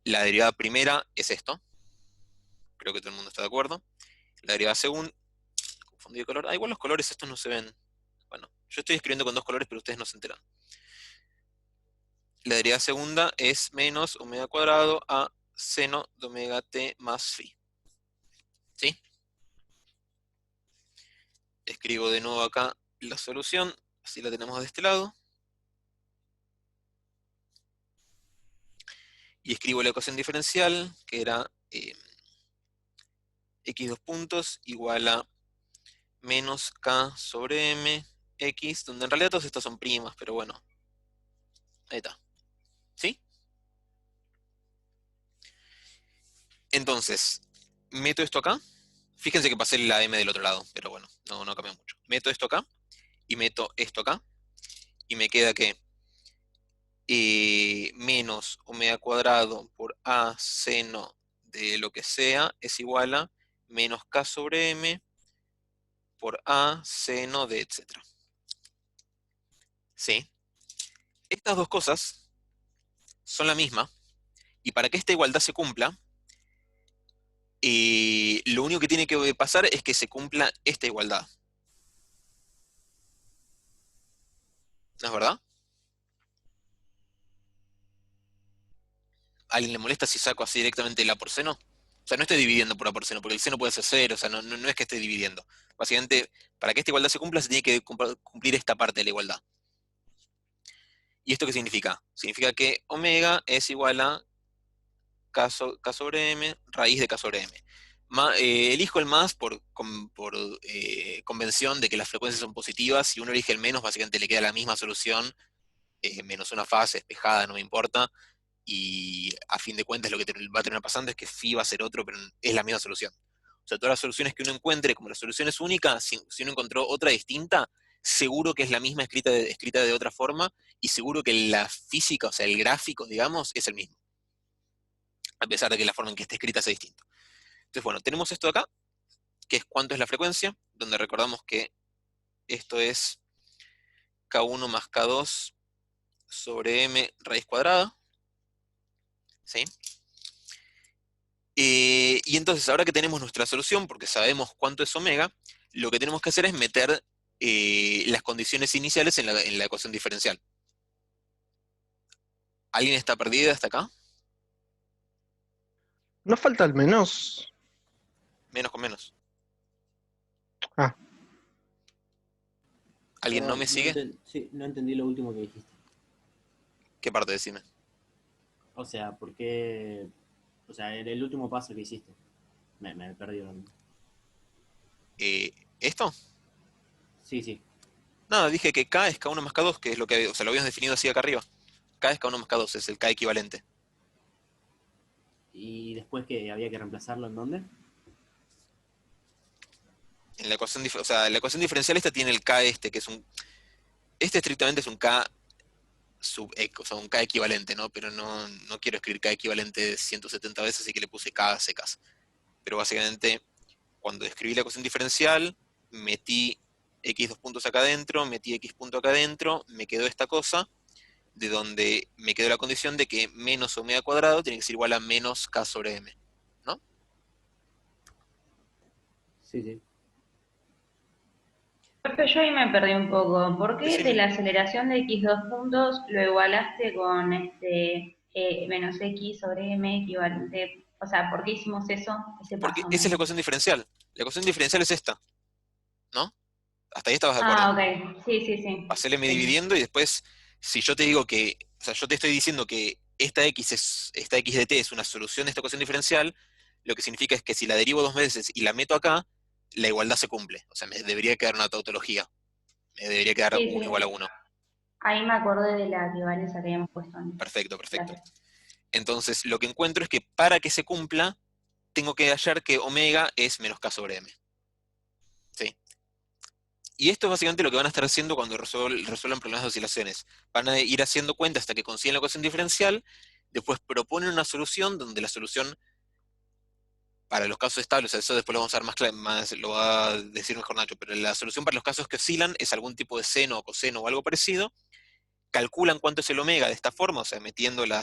La derivada primera es esto. Creo que todo el mundo está de acuerdo. La derivada segunda... Confundí de color. Igual los colores estos no se ven. Bueno, yo estoy escribiendo con dos colores, pero ustedes no se enteran. La derivada segunda es menos omega cuadrado a seno de omega t más phi. ¿Sí? Escribo de nuevo acá la solución, así la tenemos de este lado. y escribo la ecuación diferencial, que era x dos puntos igual a menos k sobre m x, donde en realidad todas estas son primas, pero bueno, ahí está. ¿Sí? Entonces, meto esto acá. Fíjense que pasé la m del otro lado, pero bueno, no cambia mucho. Meto esto acá, y meto esto acá, y me queda que menos omega cuadrado por a seno de lo que sea es igual a menos k sobre m por a seno de etcétera. ¿Sí? Estas dos cosas son la misma, y para que esta igualdad se cumpla, lo único que tiene que pasar es que se cumpla esta igualdad. ¿No es verdad? ¿A alguien le molesta si saco así directamente el a por seno? O sea, no estoy dividiendo por a por seno, porque el seno puede ser 0, o sea, no es que esté dividiendo. Básicamente, para que esta igualdad se cumpla, se tiene que cumplir esta parte de la igualdad. ¿Y esto qué significa? Significa que omega es igual a k sobre m raíz de k sobre m. Elijo el más por convención de que las frecuencias son positivas. Si uno elige el menos, básicamente le queda la misma solución, menos una fase despejada, no me importa. Y a fin de cuentas lo que va a terminar pasando es que phi va a ser otro, pero es la misma solución. O sea, todas las soluciones que uno encuentre, como la solución es única, si uno encontró otra distinta, seguro que es la misma escrita de otra forma, y seguro que la física, o sea, el gráfico, digamos, es el mismo. A pesar de que la forma en que esté escrita sea distinta. Entonces, bueno, tenemos esto de acá, que es cuánto es la frecuencia, donde recordamos que esto es K1 más K2 sobre M raíz cuadrada. ¿Sí? Y entonces, ahora que tenemos nuestra solución, porque sabemos cuánto es omega, lo que tenemos que hacer es meter las condiciones iniciales en la ecuación diferencial. ¿Alguien está perdida hasta acá? No falta el menos. Menos con menos. Ah. ¿Alguien no Perdón, me sigue? Sí, no entendí lo último que dijiste. ¿Qué parte? Decime. O sea, ¿por qué? O sea, el último paso que hiciste. Me perdí. ¿Esto? Sí. No, dije que K es K1 más K2, que es lo que, o sea, lo habíamos definido así acá arriba. K es K1 más K2, es el K equivalente. ¿Y después que había que reemplazarlo en dónde? En la ecuación, o sea, la ecuación diferencial esta tiene el K este, que es un... Este estrictamente es un K sub o sea, un K equivalente, ¿no? Pero no quiero escribir K equivalente 170 veces, así que le puse K secas. Pero básicamente, cuando escribí la ecuación diferencial, metí X dos puntos acá adentro, metí X punto acá adentro, me quedó esta cosa, de donde me quedó la condición de que menos omega cuadrado tiene que ser igual a menos K sobre M, ¿no? Sí. Profe, yo ahí me perdí un poco. ¿Por qué de Decime. la aceleración de x dos puntos lo igualaste con menos x sobre m equivalente? O sea, ¿por qué hicimos eso? Ese Porque paso. esa es la ecuación diferencial. La ecuación diferencial es esta, ¿no? Hasta ahí estabas de acuerdo. Ah, ok. Sí. Hacéleme Sí. dividiendo y después, si yo te digo que, o sea, yo te estoy diciendo que esta x de t es una solución de esta ecuación diferencial, lo que significa es que si la derivo dos veces y la meto acá, la igualdad se cumple. O sea, me debería quedar una tautología. Me debería quedar Sí, 1 igual a 1. Ahí me acordé de la equivalencia que habíamos puesto antes. Perfecto. Gracias. Entonces, lo que encuentro es que para que se cumpla, tengo que hallar que omega es menos k sobre m. ¿Sí? Y esto es básicamente lo que van a estar haciendo cuando resuelvan problemas de oscilaciones. Van a ir haciendo cuenta hasta que consiguen la ecuación diferencial, después proponen una solución donde la solución, para los casos estables, eso después lo vamos a ver más lo va a decir mejor Nacho, pero la solución para los casos que oscilan es algún tipo de seno o coseno o algo parecido. Calculan cuánto es el omega de esta forma, o sea, metiendo la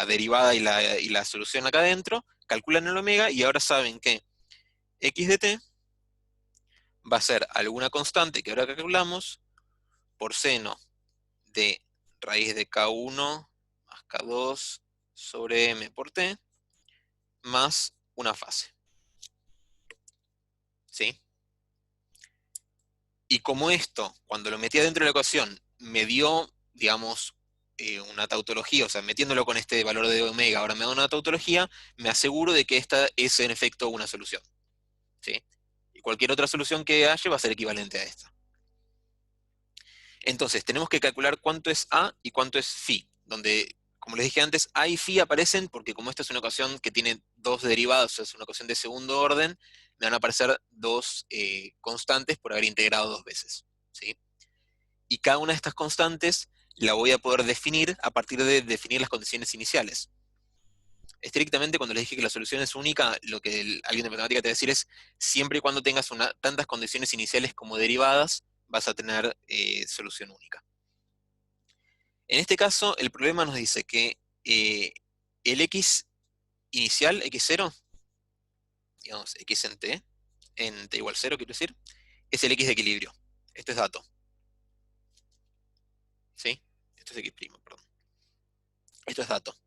derivada y la solución acá adentro, calculan el omega y ahora saben que x de t va a ser alguna constante que ahora calculamos por seno de raíz de K1 más K2 sobre M por T más una fase. ¿Sí? Y como esto, cuando lo metí adentro de la ecuación, me dio, digamos, una tautología, o sea, metiéndolo con este valor de omega, ahora me da una tautología, me aseguro de que esta es en efecto una solución. ¿Sí? Y cualquier otra solución que haya va a ser equivalente a esta. Entonces, tenemos que calcular cuánto es A y cuánto es phi, donde, como les dije antes, A y phi aparecen porque como esta es una ecuación que tiene dos derivados, o sea, es una ecuación de segundo orden, me van a aparecer dos constantes por haber integrado dos veces. ¿Sí? Y cada una de estas constantes la voy a poder definir a partir de definir las condiciones iniciales. Estrictamente, cuando les dije que la solución es única, lo que alguien de matemática te va a decir es, siempre y cuando tengas tantas condiciones iniciales como derivadas, vas a tener solución única. En este caso, el problema nos dice que el x inicial, x0, digamos, x en t igual 0, quiero decir, es el x de equilibrio. Esto es dato. ¿Sí? Esto es x', perdón. Esto es dato.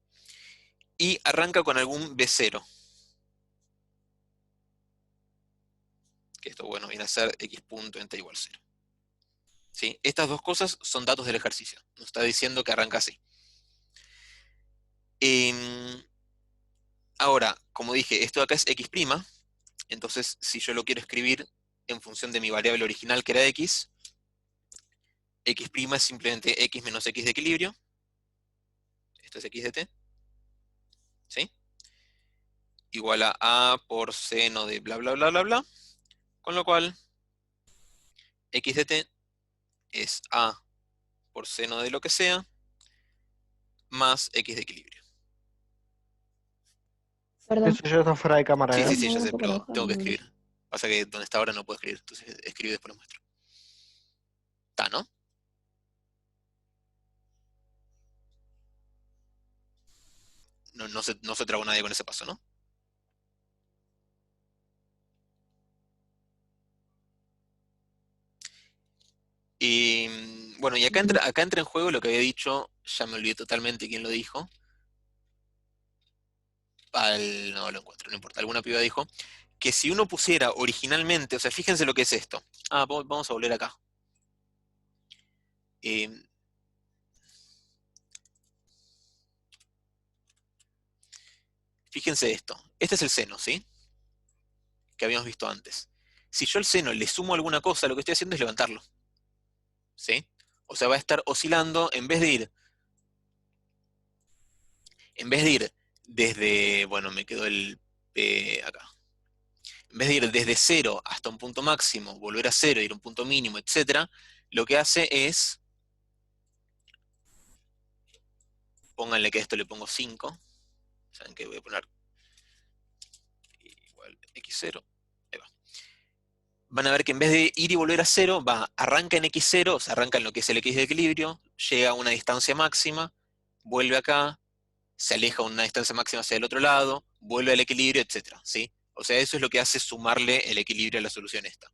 Y arranca con algún b0. Que esto, bueno, viene a ser x punto en t igual 0. ¿Sí? Estas dos cosas son datos del ejercicio. Nos está diciendo que arranca así. Ahora, como dije, esto de acá es x'. Entonces, si yo lo quiero escribir en función de mi variable original, que era x es simplemente x menos x de equilibrio. Esto es x de t. ¿Sí? Igual a a por seno de bla, bla, bla, bla, bla. Con lo cual, x de t es a por seno de lo que sea, más x de equilibrio. Perdón. Eso ya está fuera de cámara, ¿eh? Sí, ya sé, pero tengo que escribir. Pasa que donde está ahora no puedo escribir, entonces escribo y después lo muestro. Está, ¿no? No se trabó nadie con ese paso, ¿no? Y bueno, y acá entra en juego lo que había dicho, ya me olvidé totalmente quién lo dijo. No lo encuentro, no importa, alguna piba dijo que si uno pusiera originalmente, o sea, fíjense lo que es esto. Vamos a volver acá. Fíjense esto. Este es el seno, ¿sí? Que habíamos visto antes. Si yo al seno le sumo alguna cosa, lo que estoy haciendo es levantarlo. ¿Sí? O sea, va a estar oscilando en vez de ir desde, bueno, me quedó el P acá. En vez de ir desde 0 hasta un punto máximo, volver a 0, ir a un punto mínimo, etc., lo que hace es, pónganle que a esto le pongo 5, ¿saben qué? Voy a poner igual x0, ahí va. Van a ver que en vez de ir y volver a 0, arranca en x0, o sea, arranca en lo que es el x de equilibrio, llega a una distancia máxima, vuelve acá, se aleja a una distancia máxima hacia el otro lado, vuelve al equilibrio, etc., ¿sí? O sea, eso es lo que hace sumarle el equilibrio a la solución esta.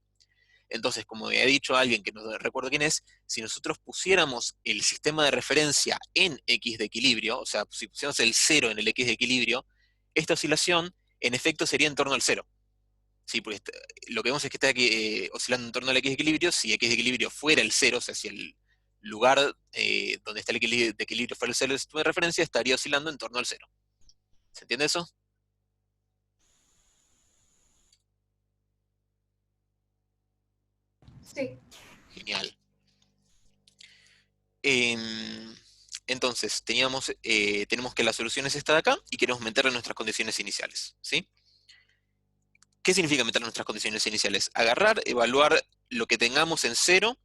Entonces, como había dicho alguien que no recuerdo quién es, si nosotros pusiéramos el sistema de referencia en x de equilibrio, o sea, si pusiéramos el 0 en el x de equilibrio, esta oscilación en efecto sería en torno al 0. Sí, porque lo que vemos es que está aquí, oscilando en torno al x de equilibrio. Si x de equilibrio fuera el 0, o sea, si el lugar donde está el equilibrio de equilibrio fuera el 0 del sistema de referencia, estaría oscilando en torno al 0. ¿Se entiende eso? Sí. Genial. Entonces, tenemos que la solución es esta de acá y queremos meterle nuestras condiciones iniciales, ¿sí? ¿Qué significa meter nuestras condiciones iniciales? Agarrar, evaluar lo que tengamos en 0,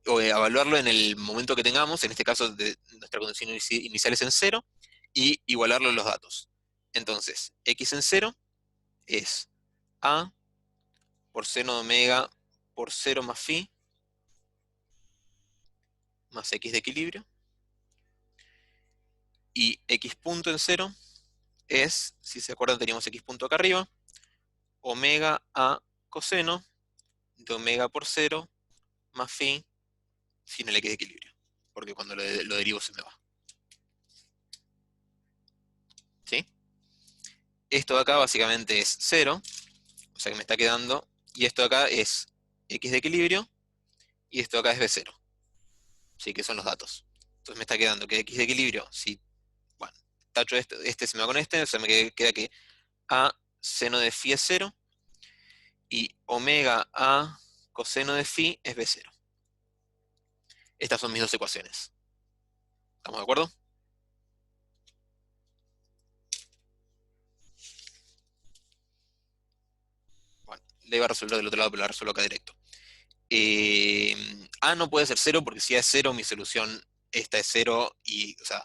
o evaluarlo en el momento que tengamos, en este caso nuestra condición inicial es en 0, y igualarlo en los datos. Entonces, x en 0 es a por seno de omega por 0 más phi, más x de equilibrio, y x punto en 0 es, si se acuerdan teníamos x punto acá arriba, omega a coseno de omega por 0 más phi sin el x de equilibrio, porque cuando lo derivo se me va. ¿Sí? Esto de acá básicamente es 0, o sea que me está quedando, y esto de acá es x de equilibrio, y esto de acá es b0. ¿Sí? Que son los datos. Entonces me está quedando que x de equilibrio, si, bueno, tacho este se me va con este, o sea, me queda que a seno de phi es 0, y omega a coseno de phi es b0. Estas son mis dos ecuaciones. ¿Estamos de acuerdo? Bueno, le iba a resolver del otro lado, pero la resuelvo acá directo. A no puede ser 0, porque si A es 0, mi solución, esta es 0, y, o sea,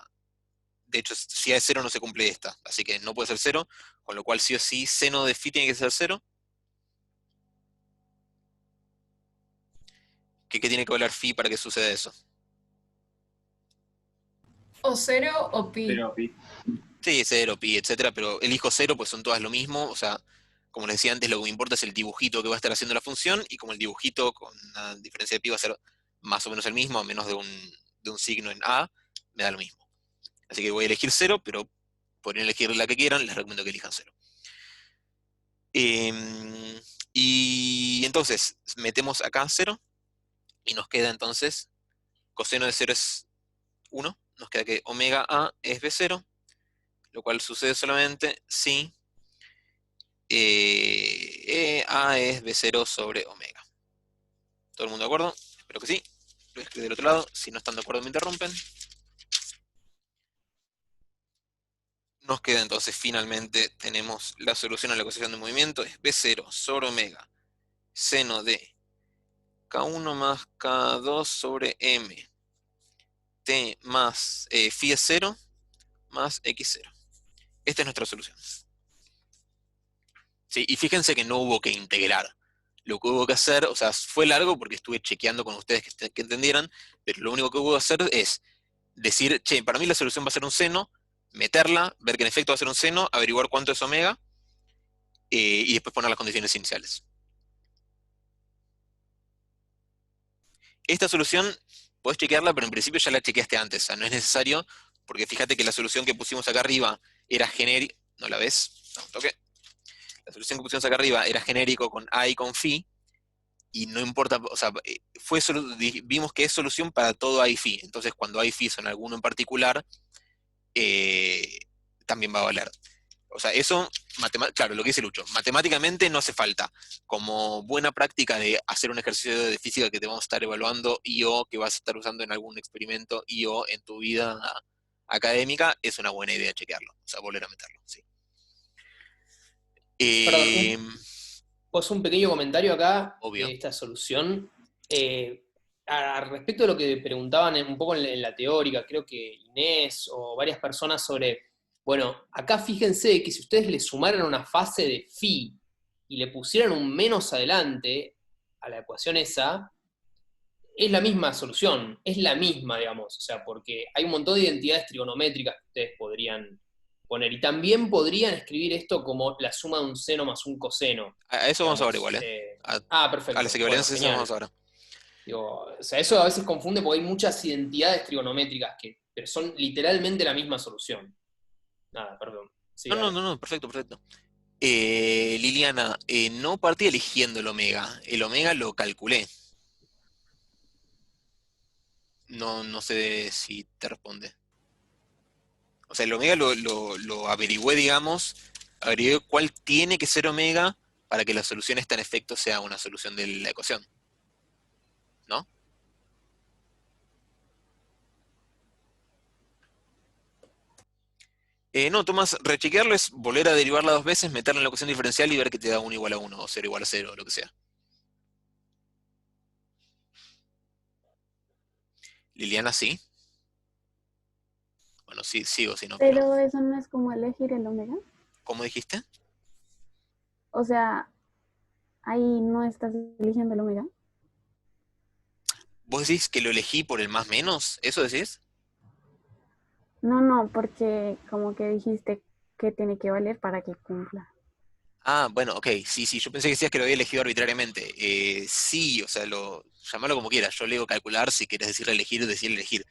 de hecho, si A es 0 no se cumple esta, así que no puede ser 0, con lo cual sí o sí, seno de phi tiene que ser 0. ¿Qué tiene que valer phi para que suceda eso? O 0 o pi. 0 pi. Sí, 0, pi, etcétera, pero elijo 0, pues son todas lo mismo, o sea, como les decía antes, lo que me importa es el dibujito que va a estar haciendo la función, y como el dibujito con una diferencia de pi va a ser más o menos el mismo, a menos de un signo en A, me da lo mismo. Así que voy a elegir 0, pero podrían elegir la que quieran, les recomiendo que elijan 0. Y entonces, metemos acá 0, y nos queda entonces, coseno de 0 es 1, nos queda que omega A es B0, lo cual sucede solamente si A es B0 sobre omega. ¿Todo el mundo de acuerdo? Espero que sí. Lo voy a escribir del otro lado. Si no están de acuerdo me interrumpen. Nos queda entonces finalmente, tenemos la solución a la ecuación de movimiento, es B0 sobre omega, seno de K1 más K2 sobre M, T más phi es 0 más X0. Esta es nuestra solución. Sí, y fíjense que no hubo que integrar. Lo que hubo que hacer, o sea, fue largo porque estuve chequeando con ustedes que entendieran, pero lo único que hubo que hacer es decir, che, para mí la solución va a ser un seno, meterla, ver que en efecto va a ser un seno, averiguar cuánto es omega, y después poner las condiciones iniciales. Esta solución, podés chequearla, pero en principio ya la chequeaste antes, o sea, no es necesario, porque fíjate que la solución que pusimos acá arriba era genérica, ¿no la ves? No, toque. La solución que pusimos acá arriba era genérico con A y con phi, y no importa, o sea, vimos que es solución para todo A y phi, entonces cuando A y phi son alguno en particular, también va a valer. O sea, eso, claro, lo que dice Lucho, matemáticamente no hace falta. Como buena práctica de hacer un ejercicio de física que te vamos a estar evaluando y o que vas a estar usando en algún experimento y o en tu vida académica, es una buena idea chequearlo, o sea, volver a meterlo, sí. Perdón, pues un pequeño comentario acá Obvio. de esta solución. Respecto de lo que preguntaban un poco en la teórica, creo que Inés o varias personas sobre, bueno, acá fíjense que si ustedes le sumaran una fase de phi y le pusieran un menos adelante a la ecuación esa, es la misma solución, es la misma, digamos, o sea, porque hay un montón de identidades trigonométricas que ustedes podrían poner, y también podrían escribir esto como la suma de un seno más un coseno. A eso digamos, vamos ahora igual, perfecto. A las equivalencias Bueno, vamos ahora. Digo, o sea, eso a veces confunde porque hay muchas identidades trigonométricas pero son literalmente la misma solución. Nada, perdón. Sí, No, perfecto. Liliana, no partí eligiendo el omega lo calculé. No sé si te responde. O sea, el omega lo averigüé, digamos, averigüé cuál tiene que ser omega para que la solución esta en efecto sea una solución de la ecuación. ¿No? No, Tomás, rechequearlo es volver a derivarla dos veces, meterla en la ecuación diferencial y ver que te da 1 igual a 1, o 0 igual a 0, o lo que sea. Liliana, sí. Bueno, sí, sigo, si no. Pero eso no es como elegir el omega. ¿Cómo dijiste? O sea, ahí no estás eligiendo el omega. ¿Vos decís que lo elegí por el más menos? ¿Eso decís? No, porque como que dijiste que tiene que valer para que cumpla. Ah, bueno, ok, sí, yo pensé que decías que lo había elegido arbitrariamente. Sí, o sea, llamalo como quieras. Yo le digo calcular, si querés decir elegir, decir elegir.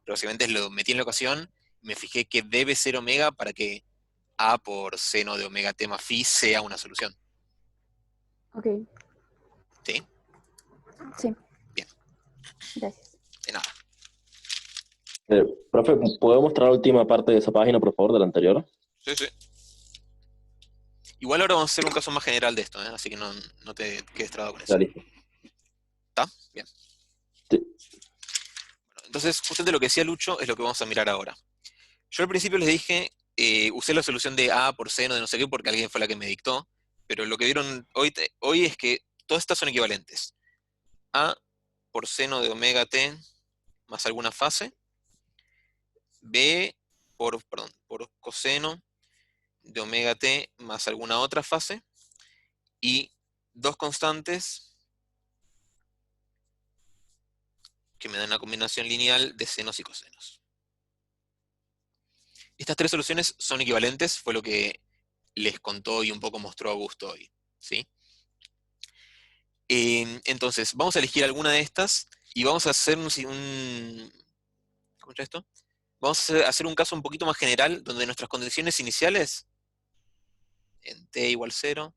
Pero básicamente lo metí en la ecuación, me fijé que debe ser omega para que A por seno de omega t más phi sea una solución. Ok. ¿Sí? Sí. Bien. Gracias. De nada. Profe, ¿puedo mostrar la última parte de esa página, por favor, de la anterior? Sí, sí. Igual ahora vamos a hacer un caso más general de esto, ¿eh? Así que no te quedes trabado con eso. Ya, listo. ¿Está? Bien. Sí. Bueno, entonces, justamente lo que decía Lucho es lo que vamos a mirar ahora. Yo al principio les dije, usé la solución de A por seno de no sé qué porque alguien fue la que me dictó, pero lo que vieron hoy es que todas estas son equivalentes. A por seno de omega t más alguna fase, B por coseno de omega t más alguna otra fase, y dos constantes que me dan una combinación lineal de senos y cosenos. Estas tres soluciones son equivalentes, fue lo que les contó y un poco mostró Augusto hoy, ¿sí? Entonces, vamos a elegir alguna de estas y vamos a hacer ¿cómo se llama esto? Vamos a hacer un caso un poquito más general, donde nuestras condiciones iniciales, en t igual 0,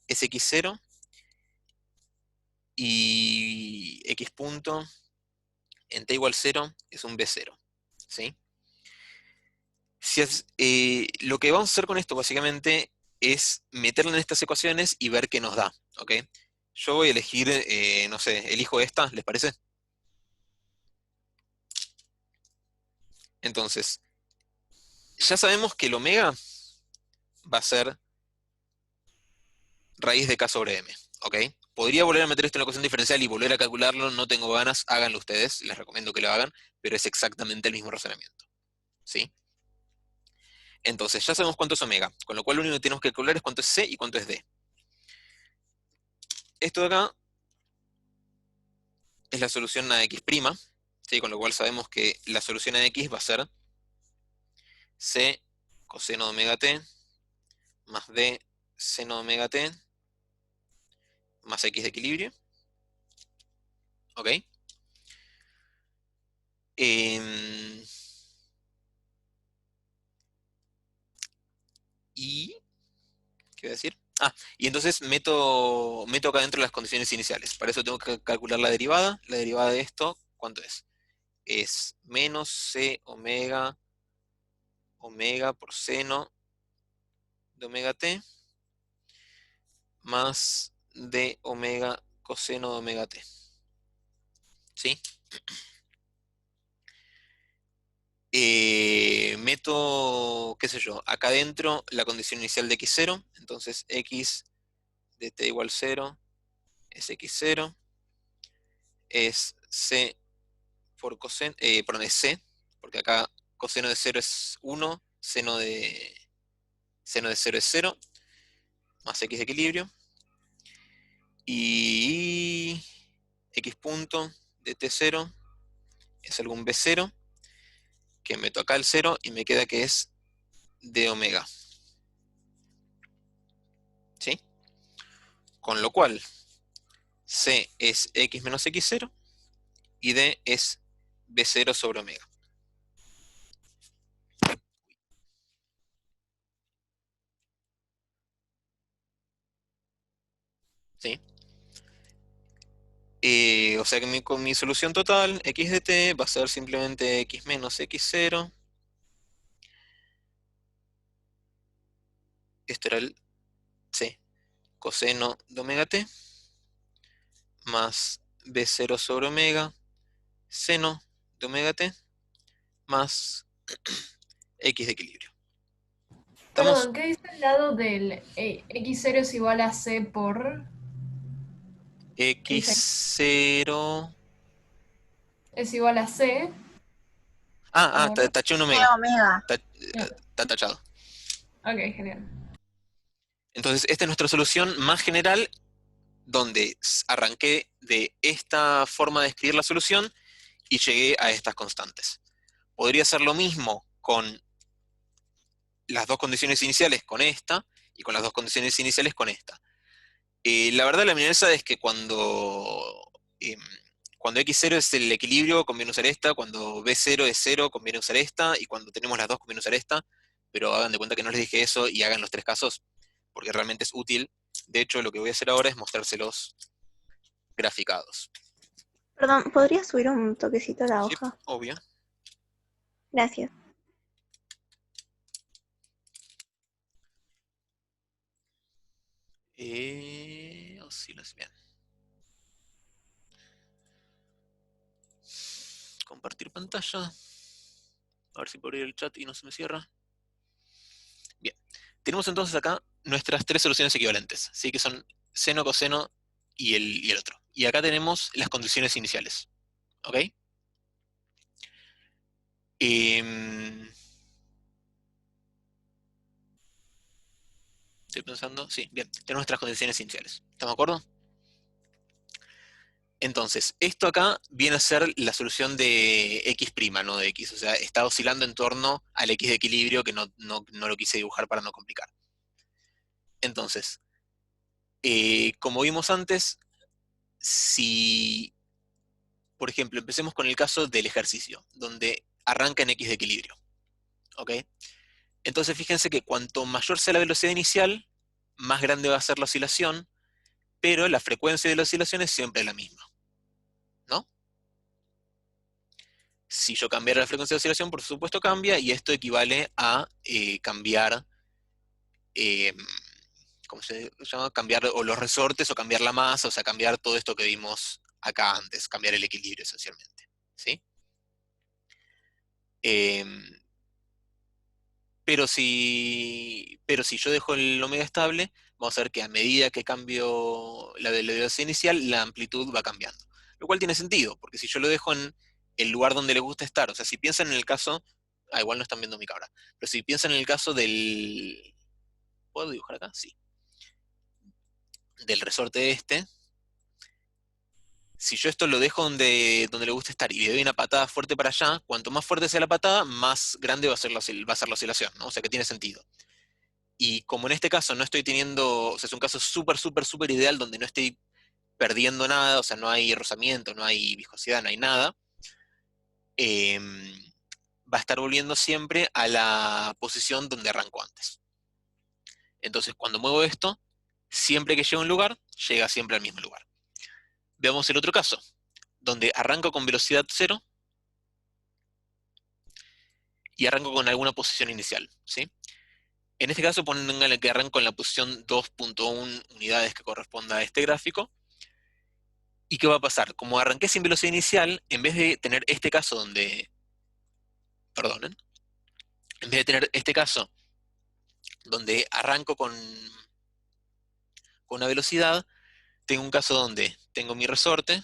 es x0, y x punto en t igual 0 es un b0, ¿sí? Lo que vamos a hacer con esto básicamente es meterla en estas ecuaciones y ver qué nos da, ¿ok? Yo voy a elegir, no sé, elijo esta, ¿les parece? Entonces, ya sabemos que el omega va a ser raíz de k sobre m, ¿ok? Podría volver a meter esto en la ecuación diferencial y volver a calcularlo, no tengo ganas, háganlo ustedes, les recomiendo que lo hagan, pero es exactamente el mismo razonamiento, ¿sí? Entonces, ya sabemos cuánto es omega, con lo cual lo único que tenemos que calcular es cuánto es c y cuánto es d. Esto de acá es la solución a x', ¿sí? Con lo cual sabemos que la solución a x va a ser c coseno de omega t más d seno de omega t más x de equilibrio. ¿Ok? Y... ¿qué voy a decir? Y entonces meto acá dentro las condiciones iniciales. Para eso tengo que calcular la derivada. La derivada de esto, ¿cuánto es? Es menos c omega por seno de omega t más d omega coseno de omega t. ¿Sí? Meto, qué sé yo, acá adentro la condición inicial de x0, entonces x de t igual 0 es x0, es c por coseno, perdón, es c, porque acá coseno de 0 es 1, seno de 0 es 0, más x de equilibrio, y x punto de t0 es algún b0, que meto acá el 0 y me queda que es d omega. ¿Sí? Con lo cual, c es x menos x0 y d es b0 sobre omega. ¿Sí? O sea que con mi solución total, x de t va a ser simplemente x menos x0. Esto era el c coseno de omega t más b0 sobre omega seno de omega t más x de equilibrio. ¿Estamos? Perdón, ¿qué dice al lado del x0 es igual a c por...? x0... Es igual a c. Taché un omega. Omega. Está tachado. Ok, genial. Entonces, esta es nuestra solución más general, donde arranqué de esta forma de escribir la solución y llegué a estas constantes. Podría ser lo mismo con las dos condiciones iniciales con esta, y con las dos condiciones iniciales con esta. La verdad, la milanesa es que cuando x0 es el equilibrio, conviene usar esta, cuando b0 es 0, conviene usar esta, y cuando tenemos las dos, conviene usar esta, pero hagan de cuenta que no les dije eso y hagan los tres casos, porque realmente es útil. De hecho, lo que voy a hacer ahora es mostrárselos graficados. Perdón, ¿podría subir un toquecito a la Sí, hoja? obvio. Gracias. Oscilación. Bien. Compartir pantalla. A ver si puedo abrir el chat y no se me cierra. Bien. Tenemos entonces acá nuestras tres soluciones equivalentes, ¿sí? Que son seno, coseno y el otro. Y acá tenemos las condiciones iniciales. ¿Ok? Estoy pensando. Sí, bien. Tenemos nuestras condiciones iniciales. ¿Estamos de acuerdo? Entonces, esto acá viene a ser la solución de x', no de x. O sea, está oscilando en torno al x de equilibrio, que no lo quise dibujar para no complicar. Entonces, como vimos antes, si, por ejemplo, empecemos con el caso del ejercicio, donde arranca en x de equilibrio. ¿Ok? Entonces, fíjense que cuanto mayor sea la velocidad inicial, más grande va a ser la oscilación, pero la frecuencia de la oscilación es siempre la misma. ¿No? Si yo cambiara la frecuencia de oscilación, por supuesto cambia, y esto equivale a cambiar, ¿cómo se llama? Cambiar o los resortes o cambiar la masa, o sea, cambiar todo esto que vimos acá antes, cambiar el equilibrio esencialmente. ¿Sí? Pero si yo dejo el omega estable, vamos a ver que a medida que cambio la velocidad inicial, la amplitud va cambiando. Lo cual tiene sentido, porque si yo lo dejo en el lugar donde le gusta estar, o sea, si piensan en el caso, igual no están viendo mi cámara, pero si piensan en el caso del, ¿puedo dibujar acá? Sí. Del resorte este, si yo esto lo dejo donde le gusta estar y le doy una patada fuerte para allá, cuanto más fuerte sea la patada, más grande va a ser la oscilación, ¿no? O sea que tiene sentido. Y como en este caso no estoy teniendo, o sea, es un caso súper, súper, súper ideal donde no estoy perdiendo nada, o sea, no hay rozamiento, no hay viscosidad, no hay nada, va a estar volviendo siempre a la posición donde arrancó antes. Entonces, cuando muevo esto, siempre que llega a un lugar, llega siempre al mismo lugar. Veamos el otro caso, donde arranco con velocidad 0 y arranco con alguna posición inicial, ¿sí? En este caso, pongan que arranco en la posición 2.1 unidades que corresponda a este gráfico. ¿Y qué va a pasar? Como arranqué sin velocidad inicial, en vez de tener este caso donde, perdonen, en vez de tener este caso donde arranco con una velocidad, tengo un caso donde tengo mi resorte,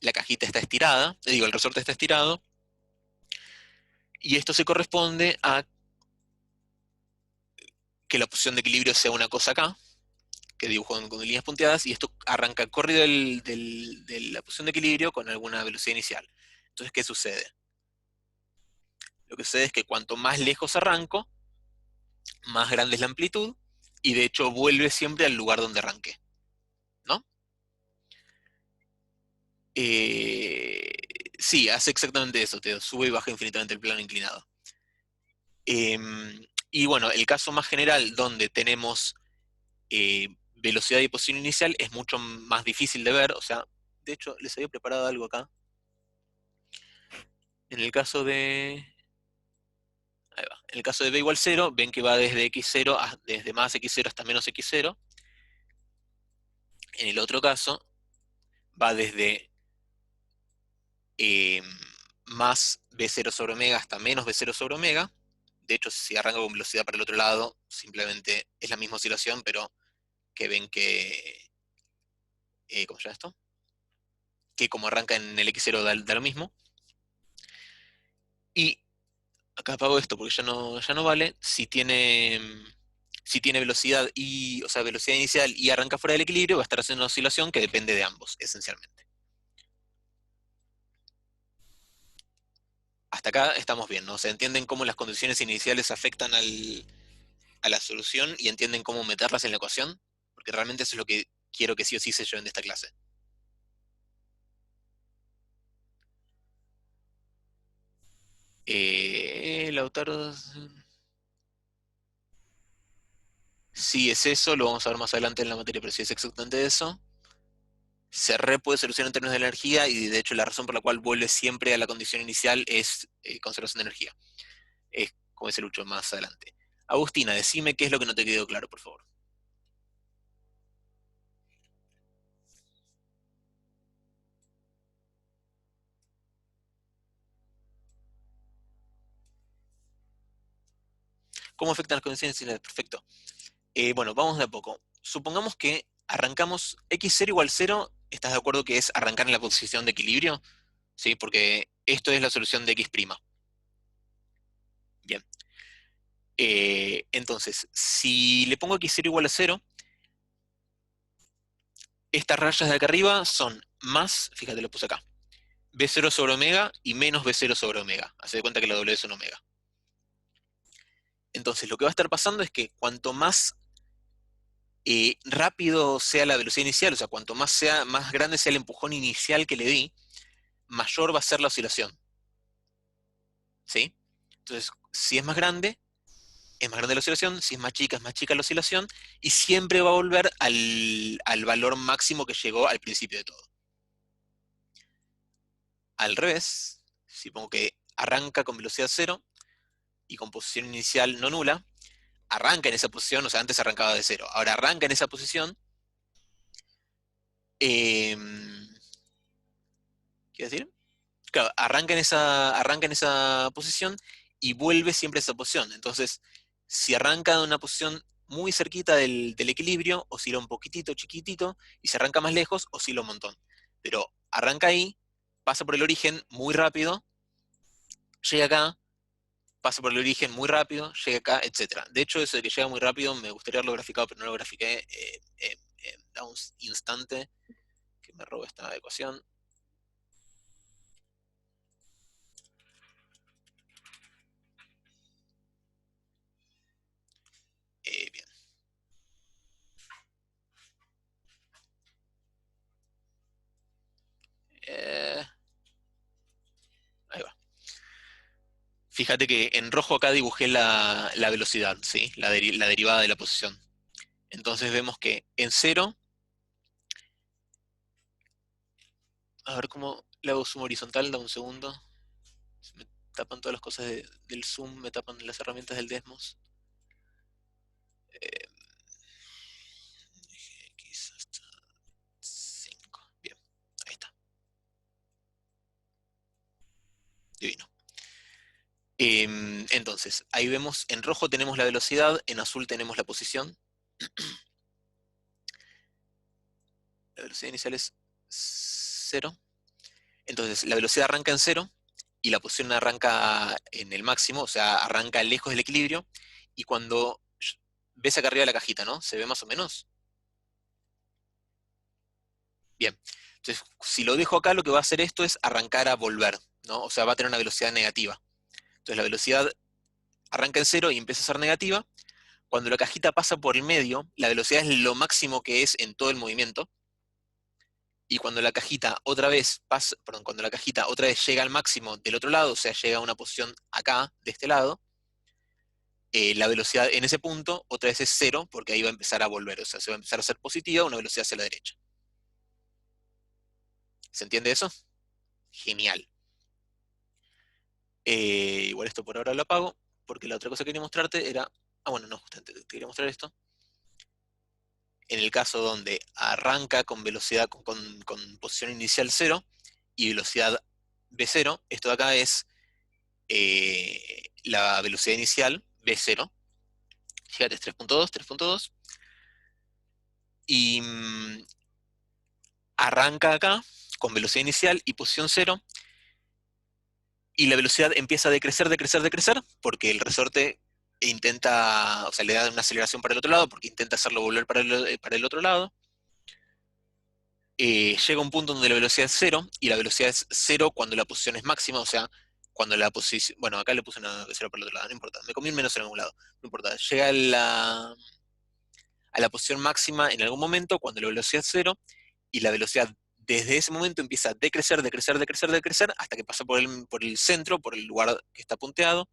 la cajita está estirada, el resorte está estirado, y esto se corresponde a que la posición de equilibrio sea una cosa acá, que dibujo con líneas punteadas, y esto arranca corrido de la posición de equilibrio con alguna velocidad inicial. Entonces, ¿qué sucede? Lo que sucede es que cuanto más lejos arranco, más grande es la amplitud, y de hecho vuelve siempre al lugar donde arranqué, ¿no? Sí, hace exactamente eso, te sube y baja infinitamente el plano inclinado. Y bueno, el caso más general donde tenemos velocidad y posición inicial es mucho más difícil de ver, o sea, de hecho les había preparado algo acá. En el caso de... Ahí va. En el caso de b igual 0, ven que va desde x0 desde más x0 hasta menos x0. En el otro caso, va desde más b0 sobre omega hasta menos b0 sobre omega. De hecho, si arranco con velocidad para el otro lado, simplemente es la misma oscilación, pero que ven que... ¿cómo se llama esto? Que como arranca en el x0 da lo mismo. Y acá apago esto porque ya no vale. Si tiene velocidad o sea, velocidad inicial y arranca fuera del equilibrio, va a estar haciendo una oscilación que depende de ambos, esencialmente. Hasta acá estamos bien, ¿no? O sea, entienden cómo las condiciones iniciales afectan a la solución y entienden cómo meterlas en la ecuación, porque realmente eso es lo que quiero que sí o sí se lleven de esta clase. Lautaro... Si es eso, lo vamos a ver más adelante en la materia, pero si es exactamente eso, se re puede solucionar en términos de energía, y de hecho la razón por la cual vuelve siempre a la condición inicial es conservación de energía. Es, como dice Lucho, más adelante. Agustina, decime qué es lo que no te quedó claro, por favor. ¿Cómo afectan las condiciones iniciales? Perfecto. Bueno, vamos de a poco. Supongamos que arrancamos x0 igual 0, ¿estás de acuerdo que es arrancar en la posición de equilibrio? ¿Sí? Porque esto es la solución de x'. Bien. Entonces, si le pongo x0 igual a 0, estas rayas de acá arriba son más, fíjate, lo puse acá, b0 sobre omega y menos b0 sobre omega. Haz de cuenta que la W es un omega. Entonces, lo que va a estar pasando es que cuanto más rápido sea la velocidad inicial, o sea, cuanto más grande sea el empujón inicial que le di, mayor va a ser la oscilación. ¿Sí? Entonces, si es más grande la oscilación, si es más chica la oscilación, y siempre va a volver al valor máximo que llegó al principio de todo. Al revés, si pongo que arranca con velocidad 0 y con posición inicial no nula, arranca en esa posición, o sea, antes arrancaba de 0, ahora arranca en esa posición, ¿qué decir? Claro, arranca en esa posición y vuelve siempre a esa posición. Entonces, si arranca de una posición muy cerquita del equilibrio, oscila un poquitito, chiquitito, y si arranca más lejos, oscila un montón. Pero arranca ahí, pasa por el origen muy rápido, llega acá, pasa por el origen muy rápido, llega acá, etc. De hecho, eso de que llega muy rápido, me gustaría haberlo graficado, pero no lo grafiqué. Da un instante que me robe esta ecuación. Bien. Ahí va. Fíjate que en rojo acá dibujé la velocidad, ¿sí? La derivada de la posición. Entonces vemos que en 0, a ver cómo le hago zoom horizontal, da un segundo. Se me tapan todas las cosas del zoom, me tapan las herramientas del Desmos. X hasta 5. Bien, ahí está. Divino. Entonces, ahí vemos, en rojo tenemos la velocidad, en azul tenemos la posición. La velocidad inicial es 0. Entonces, la velocidad arranca en 0 y la posición arranca en el máximo, o sea, arranca lejos del equilibrio. Y cuando ves acá arriba de la cajita, ¿no? ¿Se ve más o menos? Bien. Entonces, si lo dejo acá, lo que va a hacer esto es arrancar a volver, ¿no? O sea, va a tener una velocidad negativa. Entonces, la velocidad arranca en 0 y empieza a ser negativa. Cuando la cajita pasa por el medio, la velocidad es lo máximo que es en todo el movimiento. Y cuando la cajita otra vez llega al máximo del otro lado, o sea, llega a una posición acá, de este lado, la velocidad en ese punto otra vez es 0, porque ahí va a empezar a volver, o sea, se va a empezar a hacer positiva, una velocidad hacia la derecha. ¿Se entiende eso? Genial. Igual esto por ahora lo apago, porque la otra cosa que quería mostrarte era... Ah, bueno, no, justamente te quería mostrar esto. En el caso donde arranca con velocidad, con posición inicial 0 y velocidad v0, esto de acá es la velocidad inicial v0. Fíjate, es 3.2, 3.2. Y arranca acá con velocidad inicial y posición 0. Y la velocidad empieza a decrecer, decrecer, decrecer, porque el resorte intenta, o sea, le da una aceleración para el otro lado, porque intenta hacerlo volver para el otro lado. Llega un punto donde la velocidad es 0, y la velocidad es 0 cuando la posición es máxima, o sea, cuando la posición... Bueno, acá le puse una 0 para el otro lado, no importa, me comí un menos en algún lado, no importa. Llega a la posición máxima en algún momento, cuando la velocidad es 0, y la velocidad desde ese momento empieza a decrecer, decrecer, decrecer, decrecer, hasta que pasa por el centro, por el lugar que está punteado,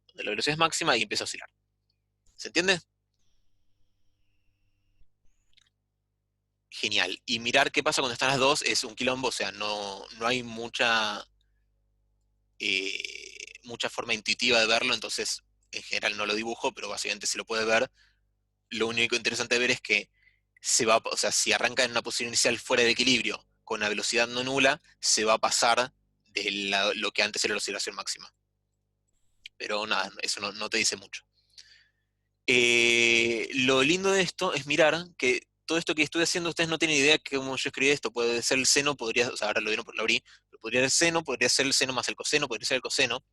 donde la velocidad es máxima, y empieza a oscilar. ¿Se entiende? genial. Y mirar qué pasa cuando están las dos es un quilombo, o sea, no hay mucha forma intuitiva de verlo, entonces en general no lo dibujo, pero básicamente se lo puede ver. Lo único interesante de ver es que o sea, si arranca en una posición inicial fuera de equilibrio, con una velocidad no nula, se va a pasar de lo que antes era la oscilación máxima. Pero nada, eso no te dice mucho. Lo lindo de esto es mirar que todo esto que estoy haciendo, ustedes no tienen idea que como yo escribí esto, puede ser el seno, o sea, ahora lo abrí, pero podría ser el seno, podría ser el seno más el coseno, podría ser el coseno.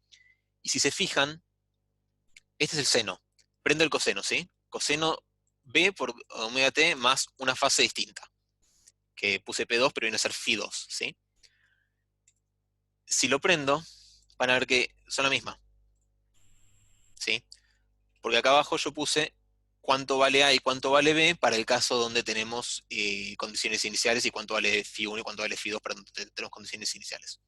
Y si se fijan, este es el seno. Prendo el coseno, ¿sí? Coseno B por omega t más una fase distinta. Que puse P2, pero viene a ser Φ2, ¿sí? Si lo prendo, van a ver que son la misma. ¿Sí? Porque acá abajo yo puse cuánto vale A y cuánto vale B para el caso donde tenemos condiciones iniciales y cuánto vale Φ1 y cuánto vale Φ2 para donde tenemos condiciones iniciales.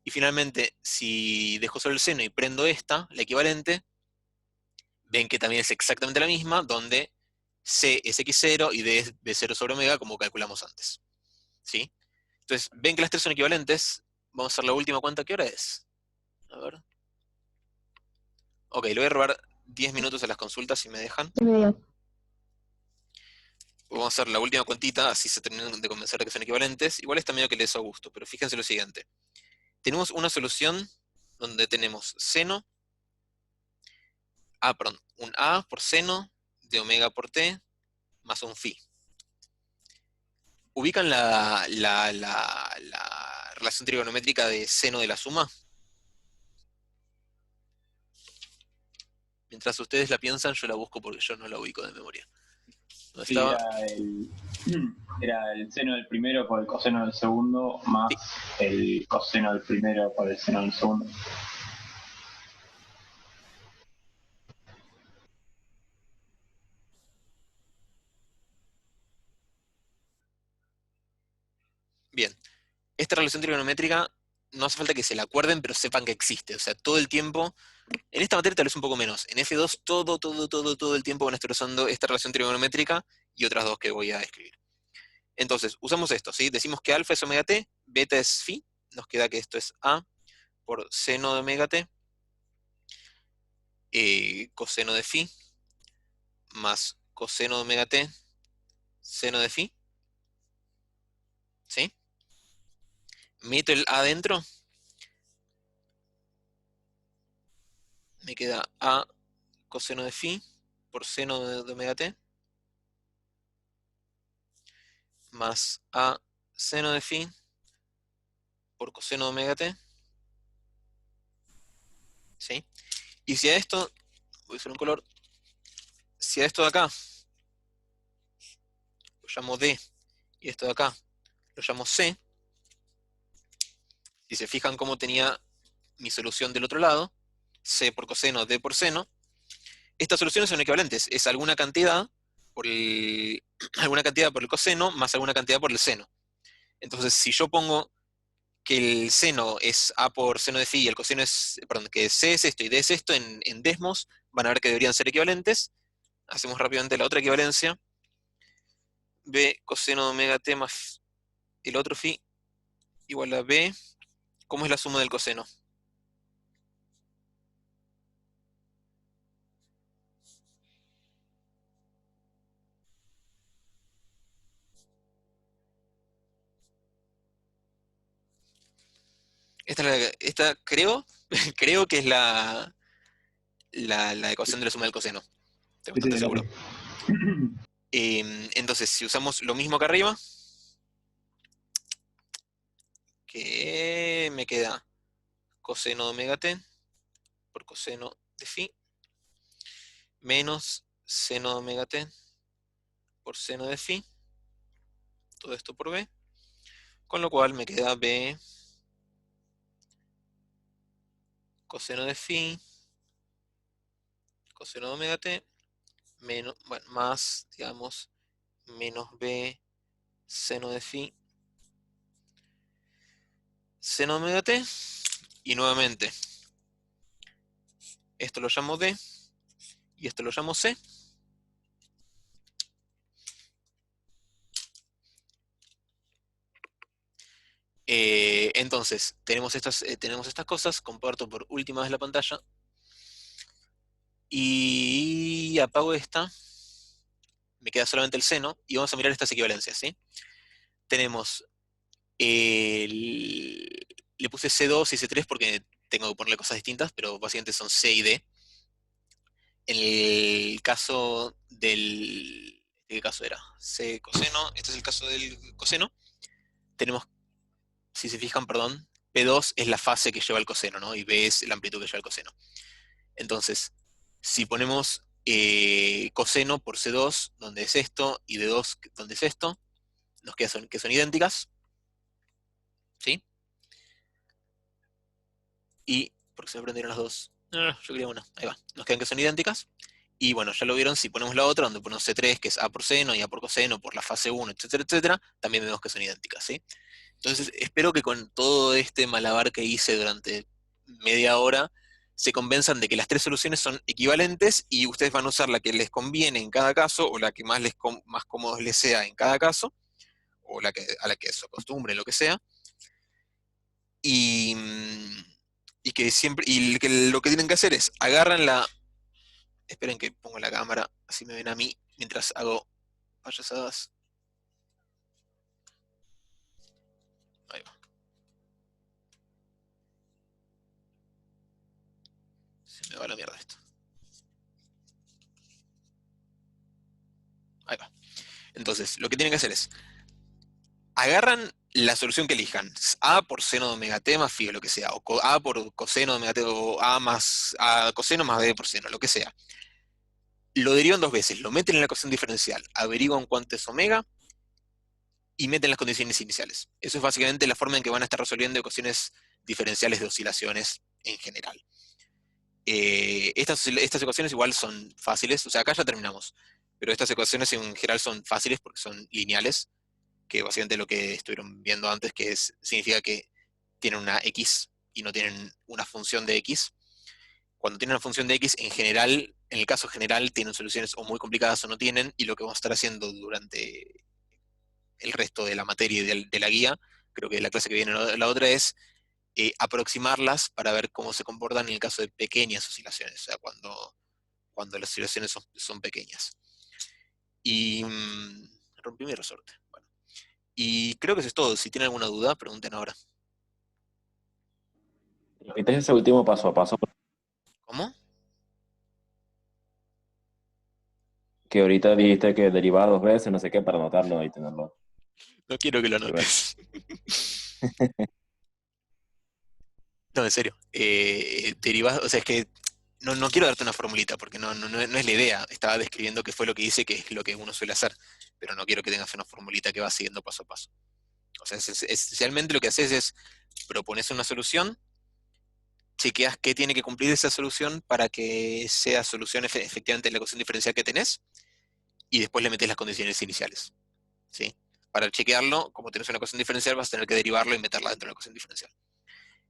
Y finalmente, si dejo solo el seno y prendo esta, la equivalente, ven que también es exactamente la misma, donde C es X0 y D es B0 sobre omega, como calculamos antes. ¿Sí? Entonces, ven que las tres son equivalentes. Vamos a hacer la última cuenta. ¿Qué hora es? A ver. Ok, le voy a robar 10 minutos a las consultas si me dejan. Vamos a hacer la última cuentita, así se terminan de convencer de que son equivalentes. Igual está medio que les a gusto, pero fíjense lo siguiente. Tenemos una solución donde tenemos seno, un A por seno de omega por t más un phi. ¿Ubican la relación trigonométrica de seno de la suma? Mientras ustedes la piensan, yo la busco porque yo no la ubico de memoria. ¿Dónde Sí, estaba? era el seno del primero por el coseno del segundo más el coseno del primero por el seno del segundo. Bien. Esta relación trigonométrica no hace falta que se la acuerden, pero sepan que existe. O sea, todo el tiempo, en esta materia tal vez un poco menos. En F2 todo el tiempo van a estar usando esta relación trigonométrica y otras dos que voy a escribir. Entonces, usamos esto, ¿sí? Decimos que alfa es omega t, beta es phi, nos queda que esto es A por seno de omega t, coseno de phi, más coseno de omega t, seno de phi, ¿sí? Meto el A adentro, me queda A coseno de phi por seno de omega t, más A seno de phi por coseno de omega t, ¿sí? Y si a esto, voy a usar un color, si a esto de acá lo llamo D y esto de acá lo llamo C, si se fijan cómo tenía mi solución del otro lado, C por coseno, D por seno, estas soluciones son equivalentes, es alguna cantidad por el coseno más alguna cantidad por el seno. Entonces, si yo pongo que el seno es A por seno de phi y el coseno es, perdón, que C es esto y D es esto en desmos, van a ver que deberían ser equivalentes. Hacemos rápidamente la otra equivalencia. B coseno de omega t más el otro phi igual a B. ¿Cómo es la suma del coseno? Esta creo, creo que es la ecuación de la suma del coseno. Estoy bastante seguro. Entonces, si usamos lo mismo acá arriba, que me queda coseno de omega t por coseno de phi menos seno de omega t por seno de phi, todo esto por b, con lo cual me queda b coseno de phi coseno de omega t menos, bueno, más, digamos, menos b seno de phi seno de omega t, y nuevamente esto lo llamo d y esto lo llamo c, Entonces, tenemos estas cosas, comparto por última vez la pantalla, y apago esta, me queda solamente el seno, y vamos a mirar estas equivalencias, ¿sí? Tenemos, le puse C2 y C3 porque tengo que ponerle cosas distintas, pero básicamente son C y D. En el caso del... ¿Qué caso era? C coseno, este es el caso del coseno. Tenemos, si se fijan, perdón, P2 es la fase que lleva el coseno, ¿no? Y B es la amplitud que lleva el coseno. Entonces, si ponemos coseno por C2, donde es esto, y D2, donde es esto, nos queda que son idénticas, ¿sí? Y, porque se me prendieron las dos, yo quería una, ahí va, nos quedan que son idénticas. Y bueno, ya lo vieron, si ponemos la otra, donde ponemos C3, que es A por seno, y A por coseno, por la fase 1, etcétera, etcétera, también vemos que son idénticas, ¿sí? Entonces, espero que con todo este malabar que hice durante media hora, se convenzan de que las tres soluciones son equivalentes y ustedes van a usar la que les conviene en cada caso, o la que más cómodo les sea en cada caso, o a la que se acostumbren, lo que sea, y, que siempre, y lo que tienen que hacer es, agarran esperen que pongo la cámara, así me ven a mí, mientras hago payasadas. Ahí va. Se me va la mierda esto. Ahí va. Entonces, lo que tienen que hacer es, agarran la solución que elijan, A por seno de omega t más phi, o lo que sea, o A por coseno de omega t, o A coseno más B por seno, lo que sea. Lo derivan dos veces, lo meten en la ecuación diferencial, averiguan cuánto es omega, y meten las condiciones iniciales. Eso es básicamente la forma en que van a estar resolviendo ecuaciones diferenciales de oscilaciones en general. Estas ecuaciones igual son fáciles, o sea, acá ya terminamos, pero estas ecuaciones en general son fáciles porque son lineales, que básicamente lo que estuvieron viendo antes, significa que tienen una x y no tienen una función de x. Cuando tienen una función de x, en general, en el caso general, tienen soluciones o muy complicadas o no tienen, y lo que vamos a estar haciendo durante el resto de la materia y de la guía, creo que la clase que viene la otra es aproximarlas para ver cómo se comportan en el caso de pequeñas oscilaciones, o sea, cuando las oscilaciones son pequeñas. Y rompí mi resorte. Bueno. Y creo que eso es todo. Si tienen alguna duda, pregunten ahora. Repites ese último paso a paso. ¿Cómo? Que ahorita dijiste que derivaba dos veces, no sé qué, para anotarlo y tenerlo. No quiero que lo anotes. No, en serio. O sea, es que no quiero darte una formulita, porque no es la idea. Estaba describiendo qué fue lo que hice, que es lo que uno suele hacer. Pero no quiero que tengas una formulita que va siguiendo paso a paso. O sea, esencialmente lo que haces es propones una solución, chequeas qué tiene que cumplir esa solución para que sea solución efectivamente la ecuación diferencial que tenés, y después le metes las condiciones iniciales, ¿sí? Para chequearlo, como tenés una ecuación diferencial, vas a tener que derivarlo y meterla dentro de la ecuación diferencial.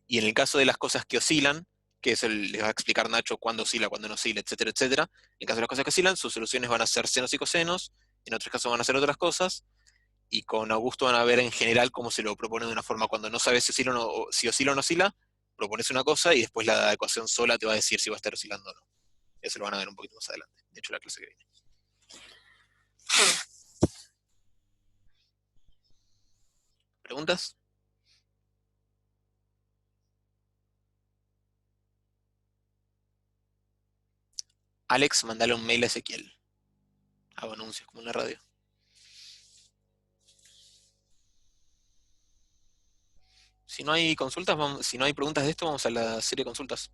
Y en el caso de las cosas que oscilan, que eso les va a explicar Nacho cuándo oscila, cuándo no oscila, etcétera, etcétera. En el caso de las cosas que oscilan, sus soluciones van a ser senos y cosenos, en otros casos van a ser otras cosas, y con Augusto van a ver en general cómo se lo propone de una forma cuando no sabes si oscila o no oscila, propones una cosa y después la ecuación sola te va a decir si va a estar oscilando o no. Eso lo van a ver un poquito más adelante, de hecho la clase que viene. ¿Preguntas? Alex, mandale un mail a Ezequiel. Hago anuncios como en la radio. Si no hay consultas, si no hay preguntas de esto, vamos a la serie de consultas.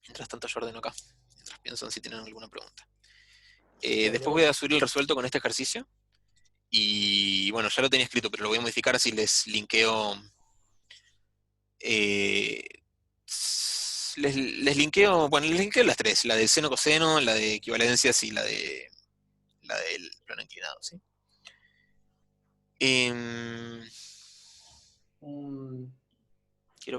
Mientras tanto yo ordeno acá, mientras piensan si tienen alguna pregunta. Después voy a subir el resuelto con este ejercicio. Y bueno, ya lo tenía escrito, pero lo voy a modificar así les linkeo. Les linkeo, bueno, les linkeo las tres, la del seno coseno, la de equivalencias y la del plano inclinado, ¿sí? Quería